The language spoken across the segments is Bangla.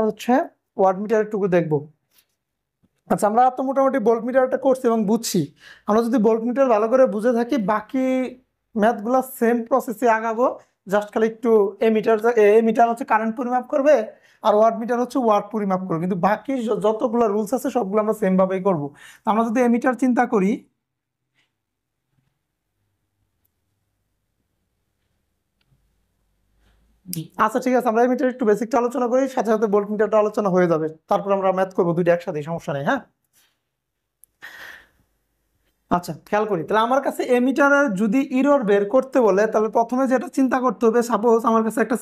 হচ্ছে ওয়াট মিটারের টুকু দেখবো। আচ্ছা, আমরা তো মোটামুটি ভোল্ট মিটারটা করছি এবং বুঝছি। আমরা যদি ভোল্ট মিটার ভালো করে বুঝে থাকি, বাকি ম্যাথগুলো সেম প্রসেসে আগাবো। জাস্ট খালি একটু এমিটার হচ্ছে কারেন্ট পরিমাপ করবে, আর ওয়াট মিটার হচ্ছে ওয়াট পরিমাপ করবে, কিন্তু বাকি যতগুলো রুলস আছে সবগুলো আমরা সেম ভাবেই করবো। আমরা যদি এমিটার চিন্তা করি, আচ্ছা ঠিক আছে, আমরা এমিটার একটু বেসিকটা আলোচনা করি, সাথে সাথে ভোল্ট মিটারটা আলোচনা হয়ে যাবে, তারপর আমরা ম্যাথ করবো দুইটা একসাথে, সমস্যা নেই। হ্যাঁ, আচ্ছা খেয়াল করি তাহলে। আমার কাছে এমিটারের যদি ইরর বের করতে বলে, তাহলে প্রথমে যেটা চিন্তা করতে হবে, সাপোজ আমার কাছে একটা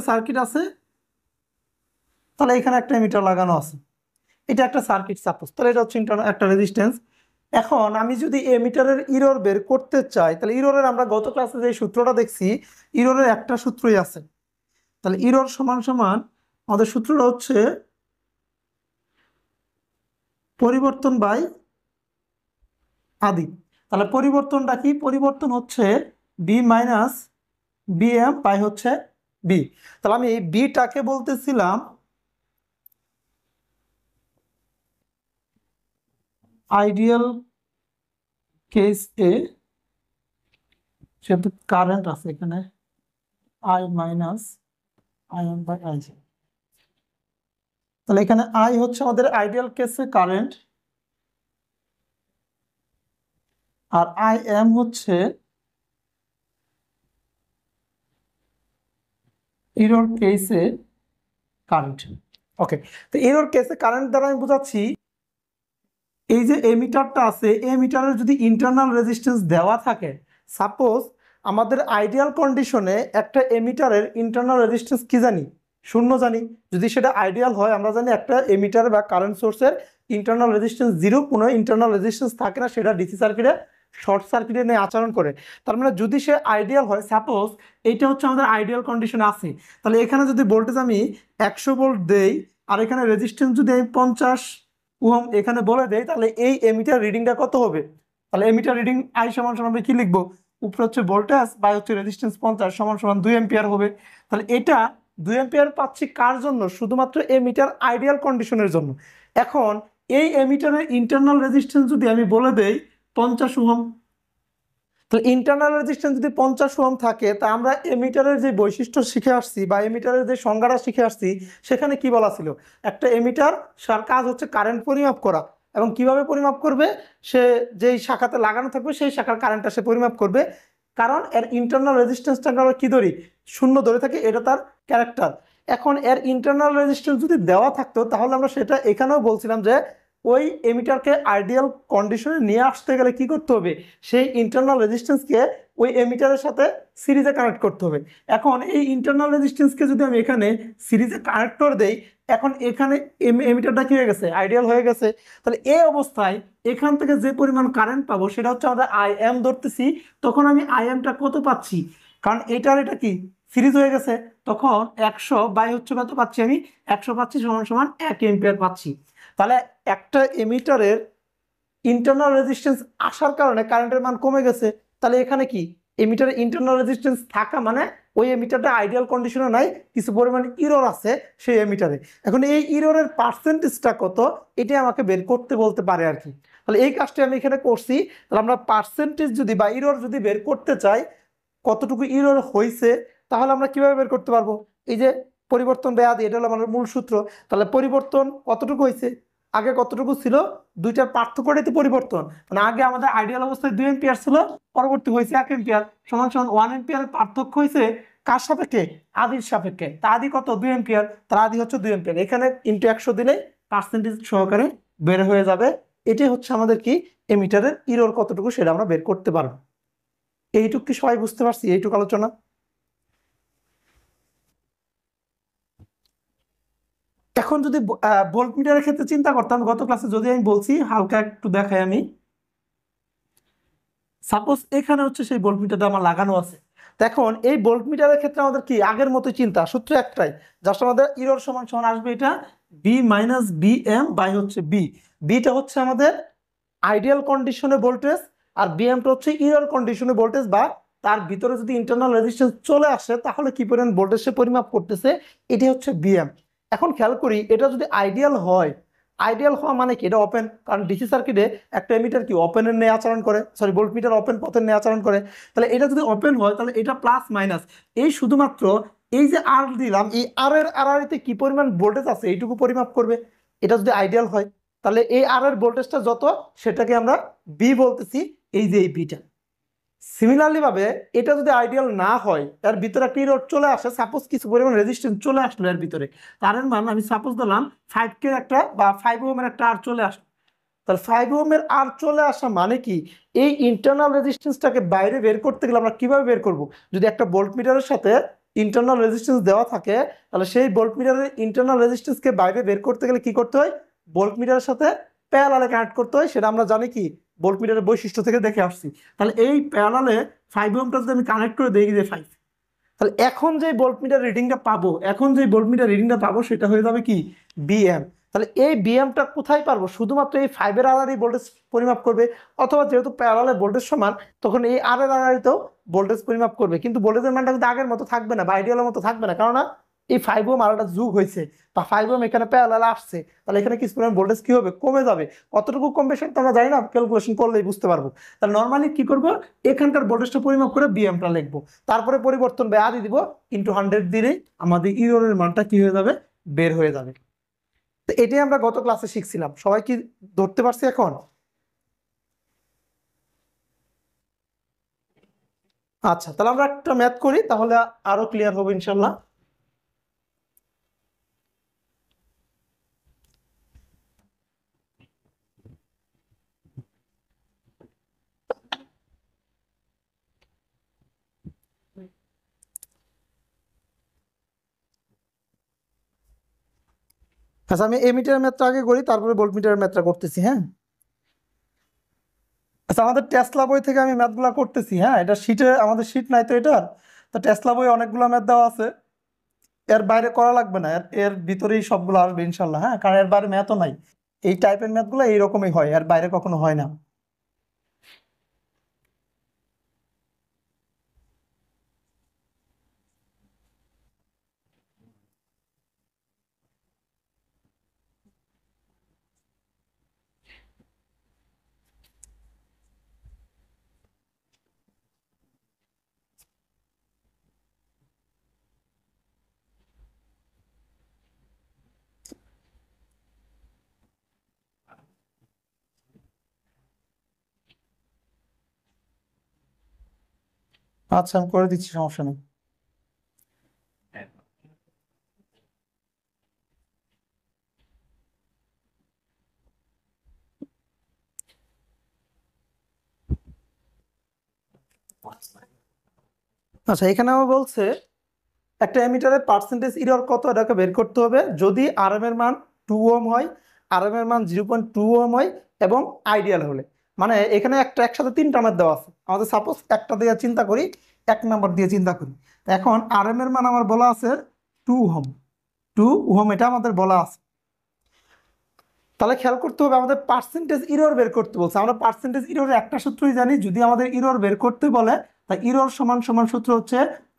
সার্কিট আছে, তাহলে এখানে একটা এমিটার লাগানো আছে, এটা একটা সার্কিট সাপোজ, তাহলে এটা হচ্ছে একটা রেজিস্ট্যান্স। এখন আমি যদি এমিটারের ইরর বের করতে চাই, তাহলে ইররের আমরা গত ক্লাসে যে সূত্রটা দেখছি, ইররের একটা সূত্রই আছে। তাহলে ইরর সমান সমান আমাদের সূত্রটা হচ্ছে পরিবর্তন বাই আদি। তাহলে পরিবর্তনটা কি? পরিবর্তন হচ্ছে B minus B M by হচ্ছে বি। তাহলে আমি বিটাকে বলতেছিলাম আইডিয়াল কেস এ, যেহেতু কারেন্ট আছে এখানে I minus I M by I G. তাহলে এখানে আই হচ্ছে আমাদের আইডিয়াল কেসে কারেন্ট, আর আই এম হচ্ছে এরর কেসে কারেন্ট। ওকে, তো এরর কেসে কারেন্ট দ্বারা আমি বোঝাচ্ছি এই যে এমিটারটা আছে, এমিটারের যদি ইন্টারনাল রেজিস্ট্যান্স দেওয়া থাকে, সাপোজ আমাদের আইডিয়াল কন্ডিশনে একটা এমিটারের ইন্টারনাল রেজিস্ট্যান্স কি জানি, 0 জানি। যদি সেটা আইডিয়াল হয়, আমরা জানি একটা এমিটার বা কারেন্ট সোর্সের ইন্টারনাল রেজিস্ট্যান্স 0, কোনো ইন্টারনাল রেজিস্ট্যান্স থাকে না, সেটা ডিসি সার্কিটে শর্ট সার্কিটে নিয়ে আচরণ করে। তার মানে যদি সে আইডিয়াল হয়, সাপোজ এইটা হচ্ছে আমাদের আইডিয়াল কন্ডিশনে আছে, তাহলে এখানে যদি ভোল্টেজ আমি 100 ভোল্ট দেই, আর এখানে রেজিস্ট্যান্স যদি আমি 50 ওহম এখানে বলে দেয়, তাহলে এই এমিটার রিডিংটা কত হবে? তাহলে এমিটার রিডিং আই সমান সমান আমরা কি লিখবো? উপরে হচ্ছে ভোল্টেজ বাই হচ্ছে রেজিস্ট্যান্স 50 সমান সমান 2 এম্পিয়ার হবে। তাহলে এটা 2 এম্পিয়ার পাচ্ছি কার জন্য? শুধুমাত্র এমিটার আইডিয়াল কন্ডিশনের জন্য। এখন এই এমিটারের ইন্টারনাল রেজিস্ট্যান্স যদি আমি বলে দেই 50 ওহম, তাহলে ইন্টারনাল রেজিস্ট্যান্স যদি 50 ওহম থাকে, তা আমরা এমিটারের যে বৈশিষ্ট্য শিখে আসছি বা এমিটারের যে সংজ্ঞাটা শিখে আসছি, সেখানে কি বলা ছিল? একটা এমিটার তার কাজ হচ্ছে কারেন্ট পরিমাপ করা, এবং কিভাবে পরিমাপ করবে? সে যেই শাখাতে লাগানো থাকবে সেই শাখার কারেন্টটা সে পরিমাপ করবে, কারণ এর ইন্টারনাল রেজিস্ট্যান্সটাকে আমরা কি ধরি? 0 ধরে থাকি, এটা তার ক্যারেক্টার। এখন এর ইন্টারনাল রেজিস্ট্যান্স যদি দেওয়া থাকতো, তাহলে আমরা সেটা এখানেও বলছিলাম যে ওই এমিটারকে আইডিয়াল কন্ডিশনে নিয়ে আসতে গেলে কি করতে হবে? সেই ইন্টারনাল রেজিস্ট্যান্সকে ওই এমিটারের সাথে সিরিজে কানেক্ট করতে হবে। এখন এই ইন্টারনাল রেজিস্ট্যান্সকে যদি আমি এখানে সিরিজে কানেক্ট করে দেই, এখন এখানে এমিটারটা কি হয়ে গেছে? আইডিয়াল হয়ে গেছে। তাহলে এই অবস্থায় এখান থেকে যে পরিমাণ কারেন্ট পাবো সেটা হচ্ছে আমাদের আই এম ধরতেছি। তখন আমি আই এমটা কত পাচ্ছি? কারণ এটা কি সিরিজ হয়ে গেছে, তখন 100 বাই হচ্ছে কত পাচ্ছি আমি? 100 পাচ্ছি সমান সমান 1 এম্পিয়ার পাচ্ছি। তাহলে একটা এমিটারের ইন্টারনাল রেজিস্ট্যান্স আসার কারণে কারেন্টের মান কমে গেছে। তাহলে এখানে কি এমিটারের ইন্টারনাল রেজিস্ট্যান্স থাকা মানে ওই এমিটারটা আইডিয়াল কন্ডিশনে নাই, কিছু পরিমাণ ইরর আছে সেই এমিটারে। এখন এই ইররের পার্সেন্টেজটা কত, এটা আমাকে বের করতে বলতে পারে আর কি। তাহলে এই কাজটা আমি এখানে করছি। তাহলে আমরা পার্সেন্টেজ যদি বা ইরর যদি বের করতে চাই, কতটুকু ইরর হয়েছে, তাহলে আমরা কিভাবে বের করতে পারবো? এই যে পরিবর্তন ব্যাধি, এটা হলো আমাদের মূল সূত্র। তাহলে পরিবর্তন কতটুকু হয়েছে, আগে কতটুকু ছিল, দুইটার পার্থক্যটাই তো পরিবর্তন। মানে আগে আমাদের আইডিয়াল অবস্থায় 2 এম্পিয়ার ছিল, পরবর্তী হয়েছে 1 এম্পিয়ার, সমান সমান 1 এম্পিয়ারের পার্থক্য হয়েছে কার সাপেক্ষে? আদির সাপেক্ষে। তা আদি কত? 2 এম্পিয়ার, তার আদি হচ্ছে 2 এম্পিয়ার। এখানে ইন্টু 100 দিলে পার্সেন্টেজ সহকারে বের হয়ে যাবে। এটাই হচ্ছে আমাদের কি এমিটারের ইরর কতটুকু, সেটা আমরা বের করতে পারবো। এইটুকু কি সবাই বুঝতে পারছি? এইটুকু আলোচনা। এখন যদি ভোল্ট মিটারের ক্ষেত্রে চিন্তা করতাম, গত ক্লাসে যদি আমি বলছি, হালকা একটু দেখাই আমি। সাপোজ এখানে হচ্ছে সেই ভোল্ট মিটারটা আমার লাগানো আছে। এখন এই ভোল্ট মিটারের ক্ষেত্রে আমাদের কি আগের মতো চিন্তা, সূত্র একটাই, জাস্ট আমাদের ইরর সমান সমান আসবে এটা B minus B M by হচ্ছে বি। বিটা হচ্ছে আমাদের আইডিয়াল কন্ডিশনে ভোল্টেজ, আর বি এমটা হচ্ছে ইরর কন্ডিশনে ভোল্টেজ বা তার ভিতরে যদি ইন্টারনাল রেজিস্ট্যান্স চলে আসে তাহলে কি পরিমাণ ভোল্টেজ সে পরিমাপ করতেছে, এটি হচ্ছে বিএম। এখন খেয়াল করি এটা যদি আইডিয়াল হয়, আইডিয়াল হওয়া মানে কি, এটা ওপেন, কারণ ডিসি সার্কিটে একটা এমিটার কি ওপেনের নিয়ে আচরণ করে, সরি ভোল্টমিটার ওপেন পথের নিয়ে আচরণ করে। তাহলে এটা যদি ওপেন হয় তাহলে এটা প্লাস মাইনাস, এই শুধুমাত্র এই যে আর দিলাম, এই আর এর আড়াআড়িতে কি পরিমাণ ভোল্টেজ আছে এইটুকু পরিমাপ করবে। এটা যদি আইডিয়াল হয় তাহলে এই আর এর ভোল্টেজটা যত সেটাকে আমরা বি বলতেছি, এই যে এই বিটা। সিমিলারলি ভাবে এটা যদি আইডিয়াল না হয়, এর ভিতরে একটা ইরোড চলে আসে, সাপোজ কিছু পরিমাণ রেজিস্ট্যান্স চলে আসলো এর ভিতরে, তারের মান আমি সাপোজ দিলাম 5K একটা বা 5 ওহমের একটা আর চলে আসলো, তাহলে 5 ওহমের আর চলে আসা মানে কি, এই ইন্টারনাল রেজিস্ট্যান্সটাকে বাইরে বের করতে গেলে আমরা কিভাবে বের করব? যদি একটা ভোল্টমিটারের সাথে ইন্টারনাল রেজিস্ট্যান্স দেওয়া থাকে তাহলে সেই ভোল্টমিটারের ইন্টারনাল রেজিস্ট্যান্সকে বাইরে বের করতে গেলে কি করতে হয়? ভোল্টমিটারের সাথে প্যারালালে কানেক্ট করতে হয়, সেটা আমরা জানি কি ভোল্টমিটারের বৈশিষ্ট্য থেকে দেখে আসছি। তাহলে এই প্যারালালে 5 ওহমটা যদি আমি কানেক্ট করে দেখি যে 5, তাহলে এখন যে ভোল্টমিটার রিডিংটা পাবো, সেটা হয়ে যাবে কি বিএম। তাহলে এই বিএমটা কোথায় পারবো? শুধুমাত্র এই 5 এর আড়াআড়ি ভোল্টেজ পরিমাপ করবে, অথবা যেহেতু প্যারালালে ভোল্টেজ সমান তখন এই আর এর আড়াআড়িতেও ভোল্টেজ পরিমাপ করবে, কিন্তু ভোল্টেজের মানটা কিন্তু আগের মতো থাকবে না বা আইডিয়ালের মতো থাকবে না, কারণ এই 5 ওহম আরেকটা যোগ হয়েছে বা 5 ওহম এখানে প্যারালালে আসছে, তাহলে এখানে কিছু পরিমাণ ভোল্টেজ কি হবে? কমে যাবে। কতটুকু কমবে সেটা আমরা জানি না, ক্যালকুলেশন করলেই বুঝতে পারবো। তাহলে নর্মালি কি করবো, এখানকার ভোল্টেজটা পরিমাপ করে বিএমটা লিখবো, তারপরে পরিবর্তন বাই আদি দিব, ইন্টু 100 দিলেই আমাদের ইরোরের মানটা কি হয়ে যাবে? বের হয়ে যাবে। তো এটাই আমরা গত ক্লাসে শিখছিলাম, সবাই কি ধরতে পারছি এখন? আচ্ছা, তাহলে আমরা একটা ম্যাথ করি, তাহলে আরো ক্লিয়ার হবে ইনশাল্লাহ। আচ্ছা, আমি এমিটার ম্যাথটা আগে করি, তারপরে ভোল্টমিটার ম্যাথটা করতেছি। হ্যাঁ, আচ্ছা, আমাদের টেসলা বই থেকে আমি ম্যাথগুলো করতেছি। হ্যাঁ, এটা শিটে, আমাদের শিট নাই তো এটার, তো টেসলা বই অনেকগুলো ম্যাথ দেওয়া আছে, এর বাইরে করা লাগবে না, এর এর ভিতরেই সবগুলো আসবে ইনশাল্লাহ। হ্যাঁ, কারণ এর বাইরে ম্যাথও নাই, এই টাইপের ম্যাথগুলো এইরকমই হয়, এর বাইরে কখনো হয় না। আচ্ছা, আমি করে দিচ্ছি, সমস্যা নেই। আচ্ছা, এখানে আমার বলছে একটা এমিটারের পার্সেন্টেজ এরর কত, এটাকে বের করতে হবে যদি আর এম এর মান 2 ওহম হয়, আর এম এর মান 0.2 ওহম হয় এবং আইডিয়াল হলে। মানে এখানে একটা একসাথে তিনটা ম্যাথ দেওয়া আছে, আমাদের সাপোজ একটা দিয়ে চিন্তা করি, 1 নম্বর দিয়ে চিন্তা করি। এখন আর এম এর মান আমার বলা আছে 2 ওহম, 2 ওহম এটা আমাদের বলা আছে। তাহলে খেয়াল করতে হবে আমাদের পার্সেন্টেজ ইরর বের করতে বলছে, আমরা পার্সেন্টেজ ইররের একটা সূত্রই জানি, যদি আমাদের ইরর বের করতে বলে তা ইরর সমান সমান সূত্র হচ্ছে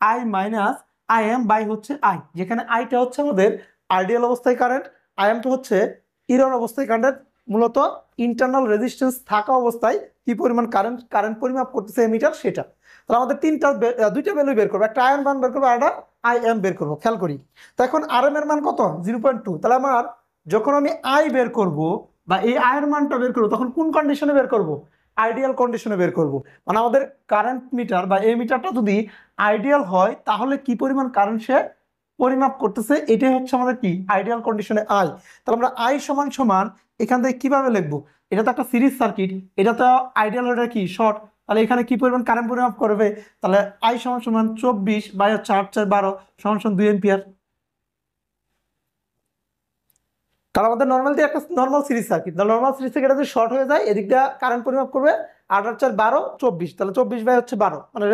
I minus I M by হচ্ছে আই, যেখানে আইটা হচ্ছে আমাদের আইডিয়াল অবস্থায় কারেন্ট, আই এমটা হচ্ছে ইরর অবস্থায় কারেন্ট, মূলত ইন্টারনাল রেজিস্ট্যান্স থাকা অবস্থায় কি পরিমাণ কারেন্ট পরিমাপ করতেছে এমিটার সেটা। তাহলে আমাদের দুইটা ভ্যালু বের করবো, একটা আই এম মান বের করবো আর একটা আই এম বের করবো। খেয়াল করি, তো এখন আর এম এর মান কত? 0.2। তাহলে আমার যখন আমি আই বের করব বা এই আয়ের মানটা বের করবো তখন কোন কন্ডিশনে বের করব? আইডিয়াল কন্ডিশনে বের করব। মানে আমাদের কারেন্ট মিটার বা এই মিটারটা যদি আইডিয়াল হয় তাহলে কি পরিমাণ কারেন্ট সে পরিমাপ করতেছে, এটাই হচ্ছে আমাদের কি আইডিয়াল কন্ডিশনে আই। তাহলে আমরা আই সমান সমান এখান থেকে কিভাবে লিখবো? এটা তো একটা সিরিজ সার্কিট, এটা তো আইডিয়াল, এটা কি শর্ট, তাহলে এখানে কি পরিমাণ কারেন্ট পরিমাপ করবে? তাহলে আই সমান সমান 24/4 = 12 সমান সমান 2 এম্পিয়ার। কারণ আমাদের নর্মাল দিয়ে একটা normal series circuit, normal series থেকে এটা যদি শর্ট হয়ে যায় এদিকটা কারেন্ট পরিমাপ করবে 8/4 = 24, তাহলে 24/12 মানে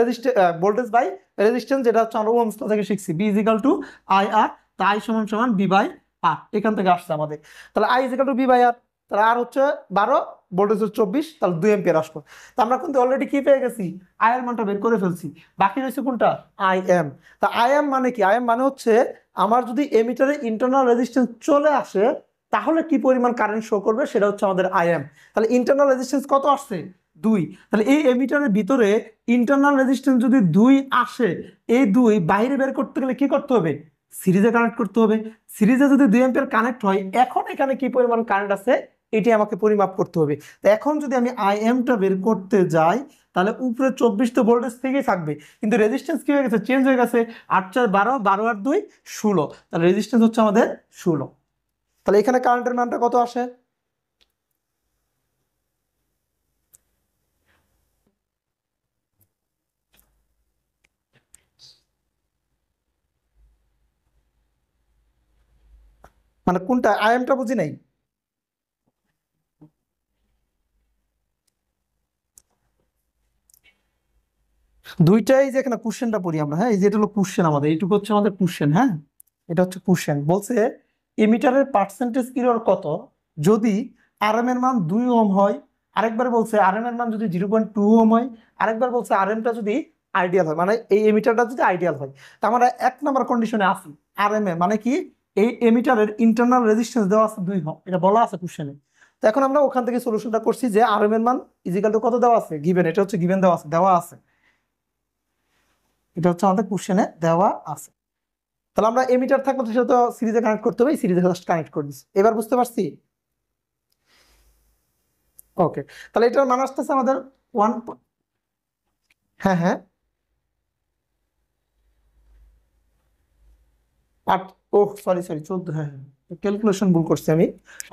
ভোল্টেজ বাই রেজিস্ট্যান্স, যেটা হচ্ছে আমরা ওহমস ল থেকে শিখছি, বি ইজিক্যাল টু আই আর, তা আই সমান সমান বি বাই আর, এখান থেকে আসছে আমাদের। তাহলে I is equal to V by R, তাহলে আর হচ্ছে 12, ভোল্টেজ হচ্ছে 24, তাহলে 2 এম্পিয়ার আসলো। তা আমরা কিন্তু অলরেডি কি পেয়ে গেছি, আই এর মানটা বের করে ফেলছি। বাকি রয়েছে কোনটা, আই এম। তা আই এম মানে কি, আই এম মানে হচ্ছে আমার যদি এমিটারে ইন্টারনাল রেজিস্ট্যান্স চলে আসে তাহলে কি পরিমাণ কারেন্ট শো করবে, সেটা হচ্ছে আমাদের আই এম। তাহলে ইন্টারনাল রেজিস্ট্যান্স কত আসছে, 2। তাহলে এই এমিটারের ভিতরে ইন্টারনাল রেজিস্ট্যান্স যদি 2 আসে, এই 2 বাইরে বের করতে গেলে কি করতে হবে, সিরিজে কানেক্ট করতে হবে। সিরিজে যদি 2 অ্যাম্পিয়ার কানেক্ট হয়, এখন এখানে কি পরিমাণ কারেন্ট আছে এটি আমাকে পরিমাপ করতে হবে। তো এখন যদি আমি আই এমটা বের করতে যাই, তাহলে উপরে 24 তো ভোল্টেজ থেকেই থাকবে, কিন্তু রেজিস্ট্যান্স কি হয়ে গেছে, চেঞ্জ হয়ে গেছে। 8 4 12, 12 আর 2 16, তাহলে রেজিস্ট্যান্স হচ্ছে আমাদের 16। তাহলে এখানে কারেন্টের মানটা কত আসে, মানে কোনটা, আই এমটা বুঝি নাই। দুইটাই যে এখানে কোশ্চেনটা পড়ি আমরা, হ্যাঁ এই যে এটা হলো কোশ্চেন আমাদের, এইটুকু হচ্ছে আমাদের কোশ্চেন। হ্যাঁ এটা হচ্ছে কোশ্চেন, বলছে এমিটারের পার্সেন্টেজ এরর কত যদি আর এম এর মান 2 ওহম হয়। আরেকবার বলছে আর এম এর মান যদি 0.2 ওহম হয়। আরেকবার বলছে আর এমটা যদি আইডিয়াল হয়, মানে এই এমিটারটা যদি আইডিয়াল হয়। তা আমরা 1 নাম্বার কন্ডিশনে আছি। আর এম এ মানে কি, এই এমিটারের ইন্টারনাল রেজিস্ট্যান্স দেওয়া আছে 2 ওহম, এটা বলা আছে কোশ্চেনে। তো এখন আমরা ওখান থেকে সলিউশনটা করছি যে আর এম এর মান ইজিক্যাল টু কত দেওয়া আছে, গিভেন, এটা হচ্ছে গিভেন দেওয়া আছে। এটা হচ্ছে আমাদের কোশ্চেনে দেওয়া আছে। তাহলে আমরা এমিটার থাকলে তো সেটা তো সিরিজে কানেক্ট করতে হবে, সিরিজে জাস্ট কানেক্ট করে দিচ্ছি। এবার বুঝতে পারছি, ওকে। তাহলে এটার মান আসতেছে আমাদের 1। হ্যাঁ হ্যাঁ, 8, ও সরি সরি 14, হ্যাঁ হ্যাঁ ক্যালকুলেশন ভুল করছি আমি।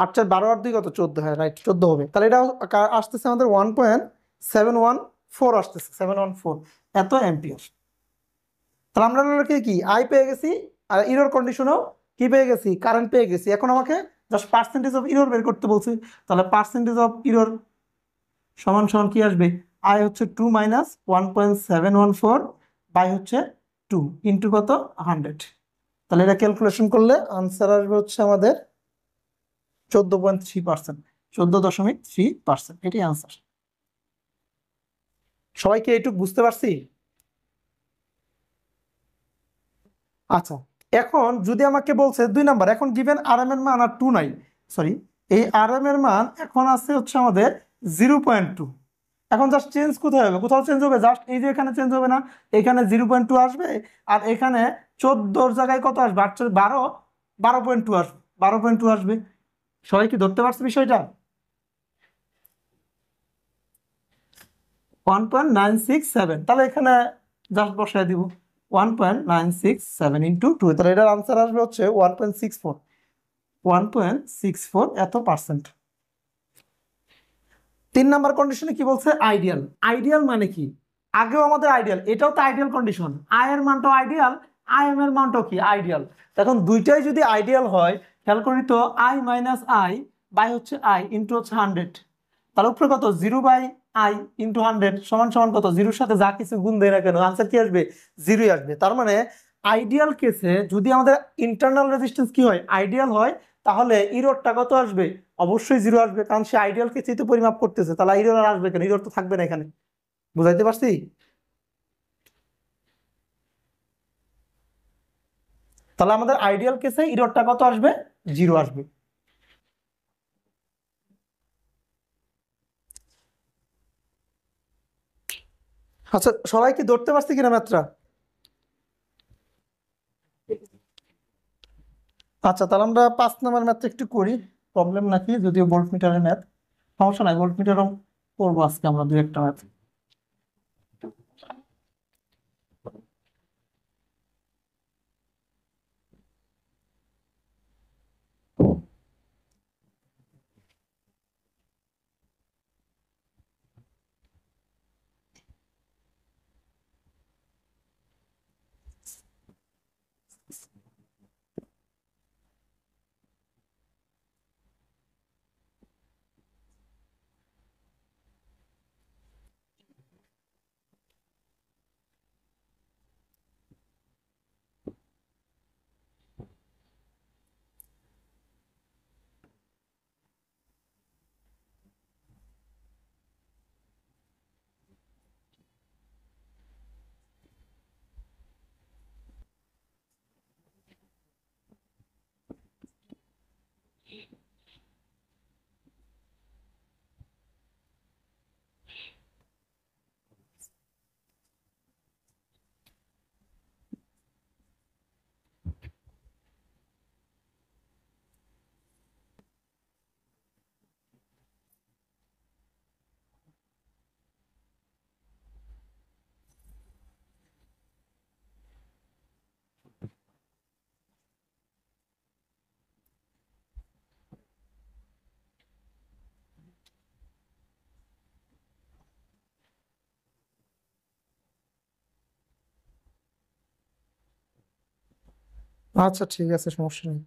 8 4 12 আর 2 কত, 14, হ্যাঁ রাইট 14 হবে। তাহলে এটা আসতেছে আমাদের 1.714 আসতেছে, 714 এত অ্যাম্পিয়ার। তাহলে আমরা কি আই পেয়ে গেছি, আর ইরর কন্ডিশনও কি পেয়ে গেছি, কারেন্ট পেয়ে গেছি। এখন আমাকে জাস্ট পার্সেন্টেজ অফ ইরর বের করতে বলছি। তাহলে পার্সেন্টেজ অফ ইরর সমান সমান কি আসবে, আই হচ্ছে 2 মাইনাস 1.714 বাই হচ্ছে 2 ইন্টু কত 100। তাহলে এটা ক্যালকুলেশন করলে আনসার আসবে হচ্ছে আমাদের 14.3%, 14.3%, এটাই আনসার। সবাইকে এইটুকু বুঝতে পারছি। আচ্ছা, এখন যদি আমাকে বলছে 2 নাম্বার, এখন গিভেন আর এম এর মান আর 2 নাই, সরি এই আর এম এর মান এখন আছে হচ্ছে আমাদের 0.2। এখন জাস্ট চেঞ্জ কোথায় হবে, কোথাও চেঞ্জ হবে, জাস্ট এই যে এখানে চেঞ্জ হবে না, এখানে 0.2 আসবে, আর এখানে 14 জায়গায় কত আসবে, 8 12, 12.2 আসবে, 12.2 আসবে। সবাই কি ধরতে পারছে বিষয়টা, 1.967, তাহলে এখানে জাস্ট বসায় দিব 1.967 ইন্টু 2, তাহলে এটার আনসার আসবে হচ্ছে 1.64, 1.64 এত পার্সেন্ট। 3 নাম্বার কন্ডিশনে কি বলছে, আইডিয়াল। আইডিয়াল মানে কি, আগেও আমাদের আইডিয়াল, এটাও তো আইডিয়াল কন্ডিশন, আই এর মানটাও আইডিয়াল, আই এম এর মানটাও কি আইডিয়াল। এখন দুইটাই যদি আইডিয়াল হয়, খেয়াল করি তো আই মাইনাস আই বাই হচ্ছে আই ইন্টু হচ্ছে 100, তাহলে উপরে কত 0 বাই আই ইন্টু 100 সমান সমান কত, জিরোর সাথে যা কিছু গুণ দেয় না কেন আনসার কি আসবে, 0 আসবে। তার মানে আইডিয়াল কেসে যদি আমাদের ইন্টারনাল রেজিস্ট্যান্স কি হয়, আইডিয়াল হয়, তাহলে ইরোরটা কত আসবে, অবশ্যই 0 আসবে, কারণ সে আইডিয়াল কেসেই তো পরিমাপ করতেছে, তাহলে ইরোর আর আসবে কেন, ইরোর তো থাকবে না এখানে। বুঝাইতে পারছি। তাহলে আমাদের আইডিয়াল কেসে ইরোরটা কত আসবে, 0 আসবে। আচ্ছা সবাই কি ধরতে পারছি কিনা ম্যাথটা। আচ্ছা তাহলে আমরা 5 নাম্বার ম্যাথটা একটু করি, প্রবলেম নাকি, যদিও ভোল্ট মিটারের ম্যাথ, সমস্যা নাই, ভোল্ট মিটারও করবো আজকে আমরা 2 একটা ম্যাথ। আচ্ছা ঠিক আছে, সমস্যা নেই।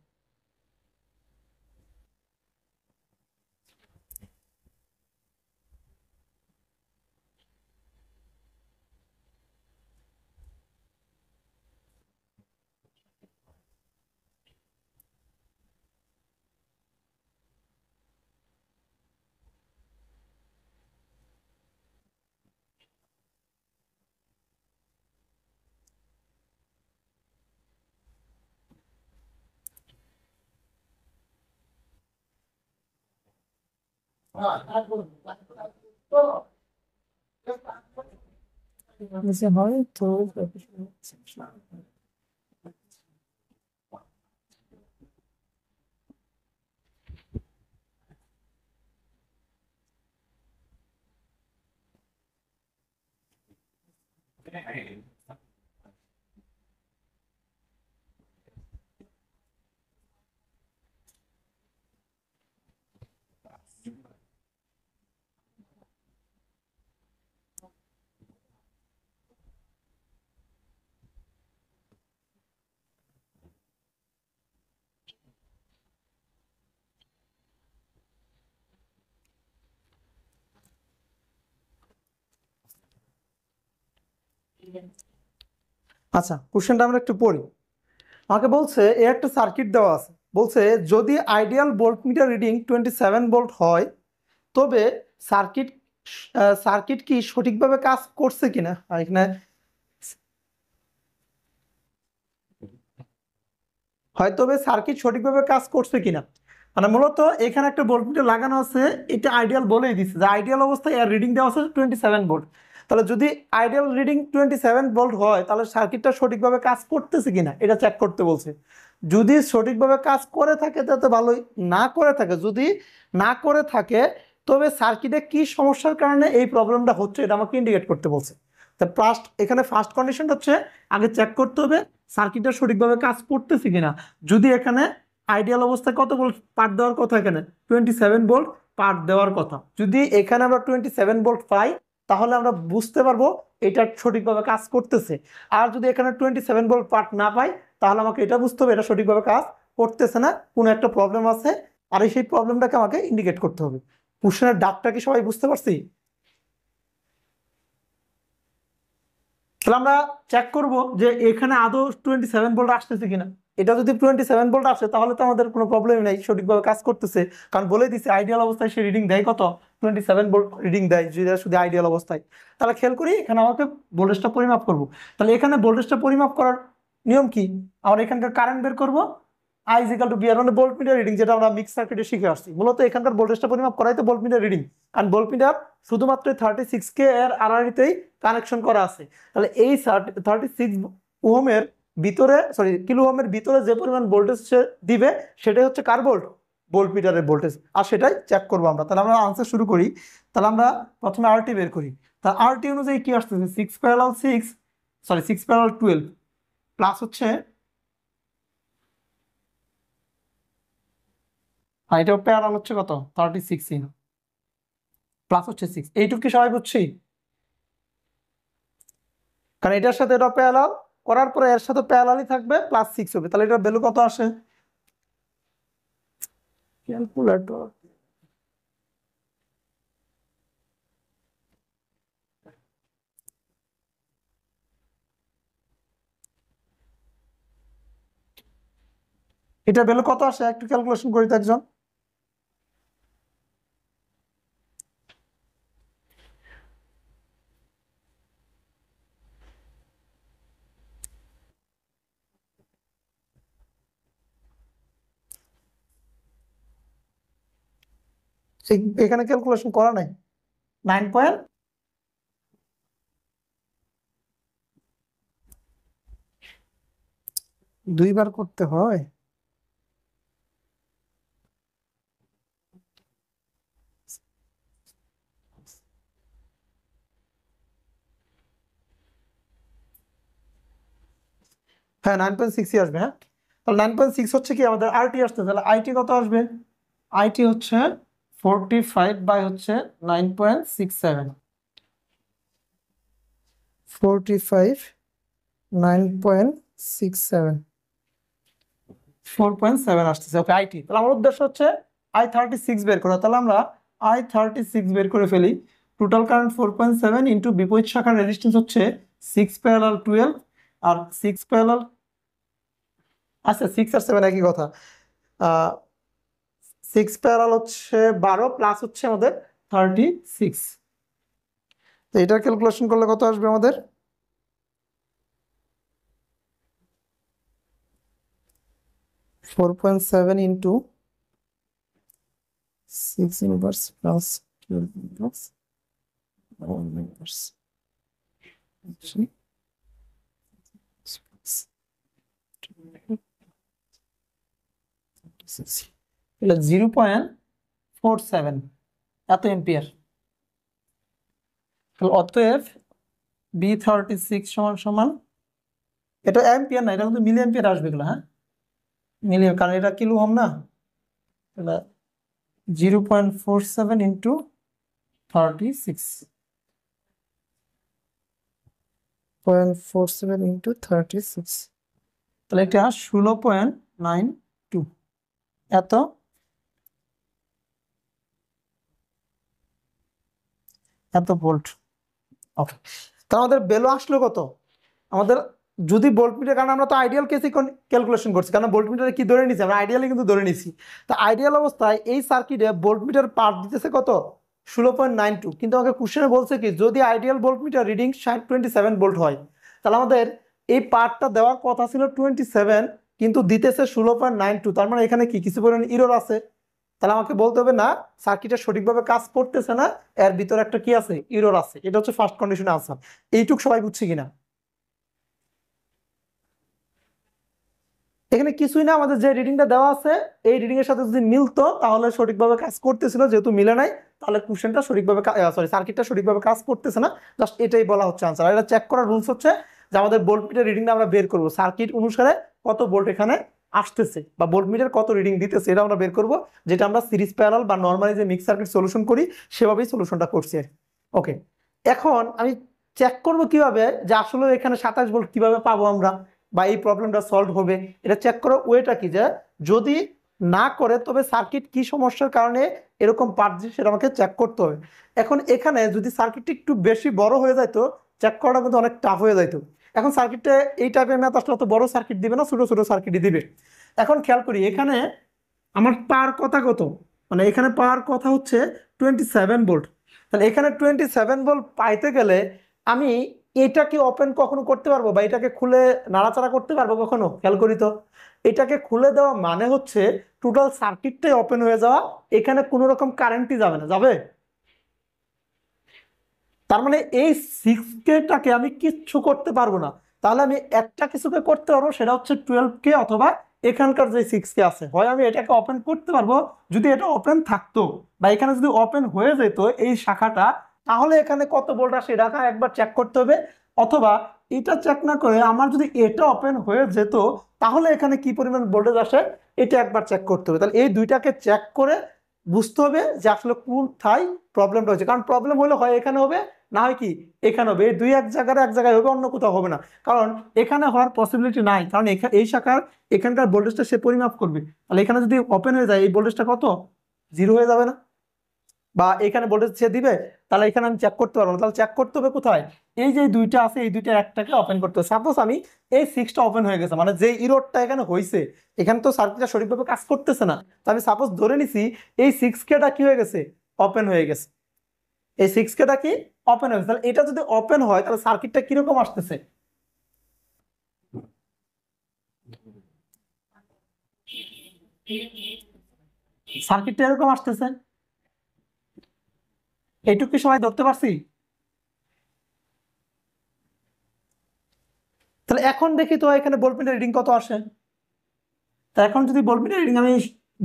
হয়তো আচ্ছা, কোশ্চেনটা আমরা একটু পড়ি। আমাকে বলছে এ একটা সার্কিট দেওয়া আছে, বলছে যদি আইডিয়াল ভোল্টমিটার রিডিং 27 ভোল্ট হয় তবে সার্কিট সার্কিট কি সঠিকভাবে কাজ করছে কিনা। আর এখানে হয়তো সার্কিট সঠিকভাবে কাজ করছে কিনা, মানে মূলত এখানে একটা ভোল্টমিটার লাগানো আছে, এটা আইডিয়াল বলেই দিচ্ছে যে আইডিয়াল অবস্থায় এর রিডিং দেওয়া আছে 27 ভোল্ট। তাহলে যদি আইডিয়াল রিডিং 27 ভোল্ট হয় তাহলে সার্কিটটা সঠিকভাবে কাজ করতেছে কিনা এটা চেক করতে বলছে। যদি সঠিকভাবে কাজ করে থাকে তাহলে তো ভালোই, না করে থাকে, যদি না করে থাকে তবে সার্কিটে কি সমস্যার কারণে এই প্রবলেমটা হচ্ছে এটা আমাকে ইন্ডিকেট করতে বলছে। তা ফার্স্ট এখানে ফার্স্ট কন্ডিশনটা হচ্ছে আগে চেক করতে হবে সার্কিটটা সঠিকভাবে কাজ করতেছে কিনা। যদি এখানে আইডিয়াল অবস্থায় কত ভোল্ট পার্ট দেওয়ার কথা, এখানে 27 ভোল্ট পার্ট দেওয়ার কথা, যদি এখানে আমরা 27 ভোল্ট পাই তাহলে আমরা বুঝতে পারবো এটা সঠিকভাবে কাজ করতেছে। আর যদি এখানে 27 ভোল্ট পার্ট না পাই তাহলে আমাকে এটা বুঝতে হবে এটা সঠিকভাবে কাজ করতেছে না, কোনো একটা প্রবলেম আছে, আর সেই প্রবলেমটাকে আমাকে ইন্ডিকেট করতে হবে। কোশ্চেনের ডাকটা কি সবাই বুঝতে পারছি? তাহলে আমরা চেক করব যে এখানে আদৌ 27 ভোল্ট আসতেছে কিনা। এটা যদি 27 ভোল্ট আসে তাহলে তো আমাদের কোনো প্রবলেম নেই, সঠিকভাবে কাজ করতেছে, কারণ বলে দিছে আইডিয়াল অবস্থায় সে রিডিং দেয় কত, 27 ভোল্ট রিডিং দেয় যদি শুধু আইডিয়াল অবস্থায়। তাহলে খেয়াল করি এখানে আমাকে ভোল্টেজটা পরিমাপ করব। তাহলে এখানে ভোল্টেজটা পরিমাপ করার নিয়ম কি, আমরা এখানকার কারেন্ট বের করব, I is equal to BR, মানে ভোল্টমিটার রিডিং, যেটা আমরা মিক্স সার্কিটে শিখে আসছি। মূলত এখানকার ভোল্টেজটা পরিমাপ করাই তো ভোল্টমিটার রিডিং, কারণ ভোল্টমিটার শুধুমাত্র 36K এর আড়াআড়িতেই কানেকশন করা আছে। তাহলে এই 36 ওহমের ভিতরে, সরি কিলো ওহমের ভিতরে যে পরিমাণ ভোল্টেজ সে দিবে সেটাই হচ্ছে কার ভোল্ট, ভোল্টমিটারের ভোল্টেজ, আর সেটাই চেক করবো আমরা। তাহলে আমরা আনসার শুরু করি। তাহলে আমরা প্রথমে আরটি বের করি। তাহলে আরটি অনুযায়ী কি আসতেছে, 6 প্যারালাল 12 প্লাস হচ্ছে, আর এটা প্যারালাল হচ্ছে কত 36 প্লাস হচ্ছে 6, এইটুকু কি সবাই বুঝছি? কারণ এটার সাথে এটা প্যারালাল করার পরে এর সাথে প্যারালালই থাকবে, প্লাস 6 হবে, তাহলে এটার ভ্যালু কত আসে? ক্যালকুলেটর, এটার ভ্যালু কত আসে একটু ক্যালকুলেশন করি তো একজন। এখানে ক্যালকুলেশন করা নাই, 9 পয়েন্ট, দুইবার করতে হয়। হ্যাঁ 9.6 আসবে, হ্যাঁ। তাহলে 9.6 হচ্ছে কি আমাদের আরটি আসছে, তাহলে আইটি কত আসবে, আইটি হচ্ছে 45 বাই হচ্ছে 9.67, 45 9.67, 4.7 আসতেছে। ওকে, আইটি, তাহলে আমার উদ্দেশ্য হচ্ছে I36 বের করা। তাহলে আমরা I36 বের করে ফেলি। টোটাল কারেন্ট 4.7 ইন্টু বিপরীত শাখার রেজিস্ট্যান্স হচ্ছে 6 প্যারালাল 12, আর 6 প্যারালাল, আচ্ছা 6 আর 7 একই কথা। 6 প্যারালাল হচ্ছে 12 প্লাস হচ্ছে আমাদের 36। তো এটা ক্যালকুলেশন করলে কত আসবে আমাদের? 4.7 into 6 inverse plus 12 inverse 1 inverse, এটা 0.47 এত এম্পিয়ার। অতএব B36 সমান সমান, এটা অ্যাম্পিয়ার না, এটা কিন্তু মিলি অ্যাম্পিয়ার আসবে এগুলো, হ্যাঁ মিলি, কারণ এটা কিলো ওহম না। তাহলে 0.47 ইন্টু 36, 0.47 ইন্টু 36, তাহলে এটা 16.92 এত ভোল্ট। ওকে, তাহলে আমাদের ভ্যালু আসলো কত? আমাদের যদি ভোল্টমিটার, কারণ আমরা তো আইডিয়াল কেসে ক্যালকুলেশন করছি, কারণ ভোল্টমিটারে কি ধরে নিছি আমরা, আইডিয়ালি কিন্তু ধরে নিছি। তো আইডিয়াল অবস্থায় এই সার্কিটে ভোল্টমিটার পার্ট দিতেছে কত? 16.92, কিন্তু আমাকে কোশ্চেনে বলছে কি যদি আইডিয়াল ভোল্টমিটার রিডিং 27 ভোল্ট হয়, তাহলে আমাদের এই পার্টটা দেওয়ার কথা ছিল 27, কিন্তু দিতেছে 16.92। তার মানে এখানে কি কিছু পরিমাণ ইরর আছে। তাহলে আমাকে বলতে হবে না সার্কিটটা সঠিকভাবে কাজ করতেছে না, এর ভিতরে একটা কি আছে, ইরর আছে। এটা হচ্ছে ফার্স্ট কন্ডিশনে আনসার। এইটুক সবাই বুঝছে কিনা? এখানে কিছুই না, আমাদের যে রিডিংটা দেওয়া আছে এই রিডিং এর সাথে যদি মিলতো তাহলে সঠিকভাবে কাজ করতেছিল, যেহেতু মিলে নাই তাহলে কোশ্চেনটা সঠিকভাবে, সরি সার্কিটটা সঠিকভাবে কাজ করতেছে না, জাস্ট এটাই বলা হচ্ছে আনসার। আর এটা চেক করার রুলস হচ্ছে যে আমাদের ভোল্টমিটার রিডিংটা আমরা বের করব সার্কিট অনুসারে কত ভোল্ট এখানে আসতেছে, বা ভোল্টমিটার কত রিডিং দিতেছে এটা আমরা বের করব, যেটা আমরা সিরিজ প্যারালাল বা নরমালি যে মিক্স সার্কিট সলিউশন করি সেভাবেই সলিউশনটা করছি আর। ওকে, এখন আমি চেক করব কিভাবে যে আসলে এখানে 27 ভোল্ট কিভাবে পাবো আমরা, বা এই প্রবলেমটা সলভ হবে। এটা চেক করো ওয়েটা কি, যে যদি না করে তবে সার্কিট কি সমস্যার কারণে এরকম পাচ্ছে সেটা আমাকে চেক করতে হবে। এখন এখানে যদি সার্কিটটা একটু বেশি বড় হয়ে যায় তো চেক করাটা কিন্তু অনেক টাফ হয়ে যাইতো। এখন সার্কিটটা এই টাইপের ম্যাথ আসলে অত বড় সার্কিট দিবে না, ছোট ছোট সার্কিটই দিবে। এখন খেয়াল করি এখানে আমার পাওয়ার কথা কত, মানে এখানে পাওয়ার কথা হচ্ছে 27 ভোল্ট। তাহলে এখানে 27 ভোল্ট পাইতে গেলে আমি এটাকে ওপেন কখনো করতে পারবো, বা এটাকে খুলে নাড়াচাড়া করতে পারবো কখনো? খেয়াল করি তো, এটাকে খুলে দেওয়া মানে হচ্ছে টোটাল সার্কিটটাই ওপেন হয়ে যাওয়া, এখানে কোনো রকম কারেন্টই যাবে না, যাবে? তার মানে এই 6K-টাকে আমি কিচ্ছু করতে পারবো না। তাহলে আমি একটা কিছুকে করতে পারবো, সেটা হচ্ছে 12K, অথবা এখানকার যে 6K আছে, হয় আমি এটাকে ওপেন করতে পারবো যদি এটা ওপেন থাকতো, বা এখানে যদি ওপেন হয়ে যেত এই শাখাটা, তাহলে এখানে কত ভোল্ট আসে এটা একবার চেক করতে হবে। অথবা এটা চেক না করে আমার যদি এটা ওপেন হয়ে যেত তাহলে এখানে কি পরিমাণ ভোল্টেজ আসে এটা একবার চেক করতে হবে। তাহলে এই দুইটাকে চেক করে বুঝতে হবে যে আসলে কোথায় প্রবলেমটা হচ্ছে, কারণ প্রবলেম হলে হয় এখানে হবে, না হয় কি এখানে হবে। এই দুই এক জায়গায় হবে, অন্য কোথাও হবে না। কারণ এখানে হওয়ার পসিবিলিটি নাই, কারণ এই শাখার এখানকার ভোল্টেজটা সে পরিমাপ করবে। তাহলে এখানে যদি ওপেন হয়ে যায় এই ভোল্টেজটা কত, 0 হয়ে যাবে না? বা এখানে ভোল্টেজ সে দিবে, তাহলে এখানে আমি চেক করতে পারবো না। তাহলে চেক করতে হবে কোথায়, এই যে দুইটা আছে এই দুইটার একটাকে ওপেন করতে হবে। সাপোজ আমি এই 6টা ওপেন হয়ে গেছে, মানে যে ইরোডটা এখানে হয়েছে, এখানে তো সার্কিটটা সঠিকভাবে কাজ করতেছে না। তো আমি সাপোজ ধরে নিছি এই 6K-টা কি হয়ে গেছে, ওপেন হয়ে গেছে। এই 6K-টা কি ওপেন হয়ে গেছে। তাহলে এটা যদি ওপেন হয় তাহলে সার্কিটটা কিরকম আসতেছে, সার্কিটটা এরকম আসতেছে। এইটুকু কি সবাই ধরতে পারছি? তাহলে এখন দেখি তো এখানে ভোল্টমিটার রিডিং কত আসে। তা এখন যদি ভোল্টমিটার রিডিং আমি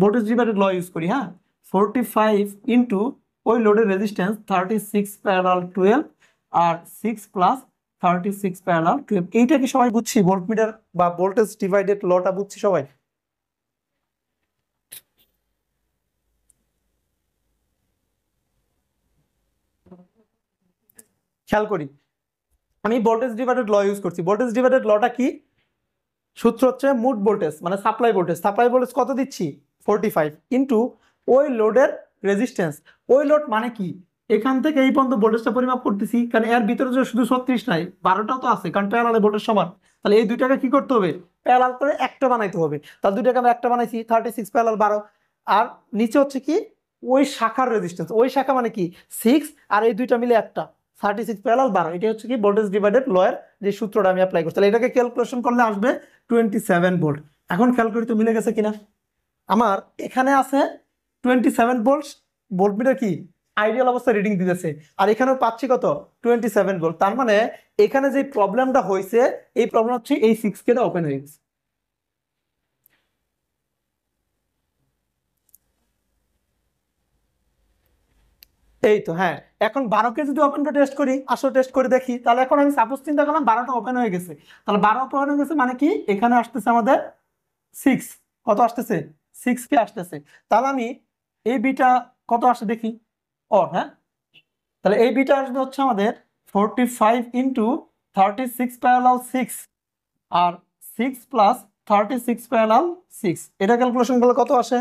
ভোল্টেজ ডিভাইডেড ল ইউজ করি, হ্যাঁ 45 ইন্টু ওই লোডের রেজিস্ট্যান্স 36 প্যারালাল 12, আর 6 প্লাস 36 প্যারালাল 12, এইটা কি সবাই বুঝছি? ভোল্টমিটার বা ভোল্টেজ ডিভাইডেড লটা বুঝছি সবাই? খেয়াল করি আমি ভোল্টেজ ডিভাইডেড ল ইউজ করছি। ভোল্টেজ ডিভাইডেড লটা কি, সূত্র হচ্ছে মোট ভোল্টেজ মানে সাপ্লাই ভোল্টেজ কত দিচ্ছি 45 ইন্টু ওই লোডের রেজিস্ট্যান্স। ওই লোড মানে কি, এখান থেকে এই পর্যন্ত ভোল্টেজটা পরিমাপ করতেছি, কারণ এর ভিতরে যে শুধু 36 নাই 12টাও তো আছে, কারণ প্যারালালে ভোল্টেজ সমান। তাহলে এই দুইটাকে কি করতে হবে, প্যারালাল করে একটা বানাইতে হবে। তাহলে দুইটাকে আমি একটা বানাইছি 36 প্যারালাল 12। আর নিচে হচ্ছে কি ওই শাখার রেজিস্ট্যান্স, ওই শাখা মানে কি 6, আর এই দুইটা মিলে একটা 36 প্যারালাল 12। এটা হচ্ছে কি ভোল্টেজ ডিভাইডেড লয়ের যে সূত্রটা আমি অ্যাপ্লাই করছি। তাহলে এটাকে ক্যালকুলেশন করলে আসবে 27 ভোল্ট। এখন খেয়াল করি তো মিলে গেছে কিনা। আমার এখানে আছে 27 ভোল্ট, ভোল্টমিটার কি আইডিয়াল অবস্থায় রিডিং দিতেছে, আর এখানেও পাচ্ছি কত 27 ভোল্ট। তার মানে এখানে যে প্রবলেমটা হয়েছে, এই প্রবলেম হচ্ছে এই 6 কে ওপেন হয়ে গেছে। এই তো হ্যাঁ, এখন 12কে যদি ওপেন করে টেস্ট করি, আসলে টেস্ট করে দেখি, তাহলে এখন আমি সাপোজ চিন্তা করলাম 12টা ওপেন হয়ে গেছে। তাহলে 12 ওপেন হয়ে গেছে মানে কি এখানে আসতেছে আমাদের 6, কত আসতেছে 6 কে আসতেছে। তাহলে আমি এই বিটা কত আসে দেখি, ওর হ্যাঁ, তাহলে এই বিটা আসবে হচ্ছে আমাদের 45 ইন্টু 36 প্যারালাল 6, আর 6 প্লাস 36 প্যারালাল 6, এটা ক্যালকুলেশন করলে কত আসে।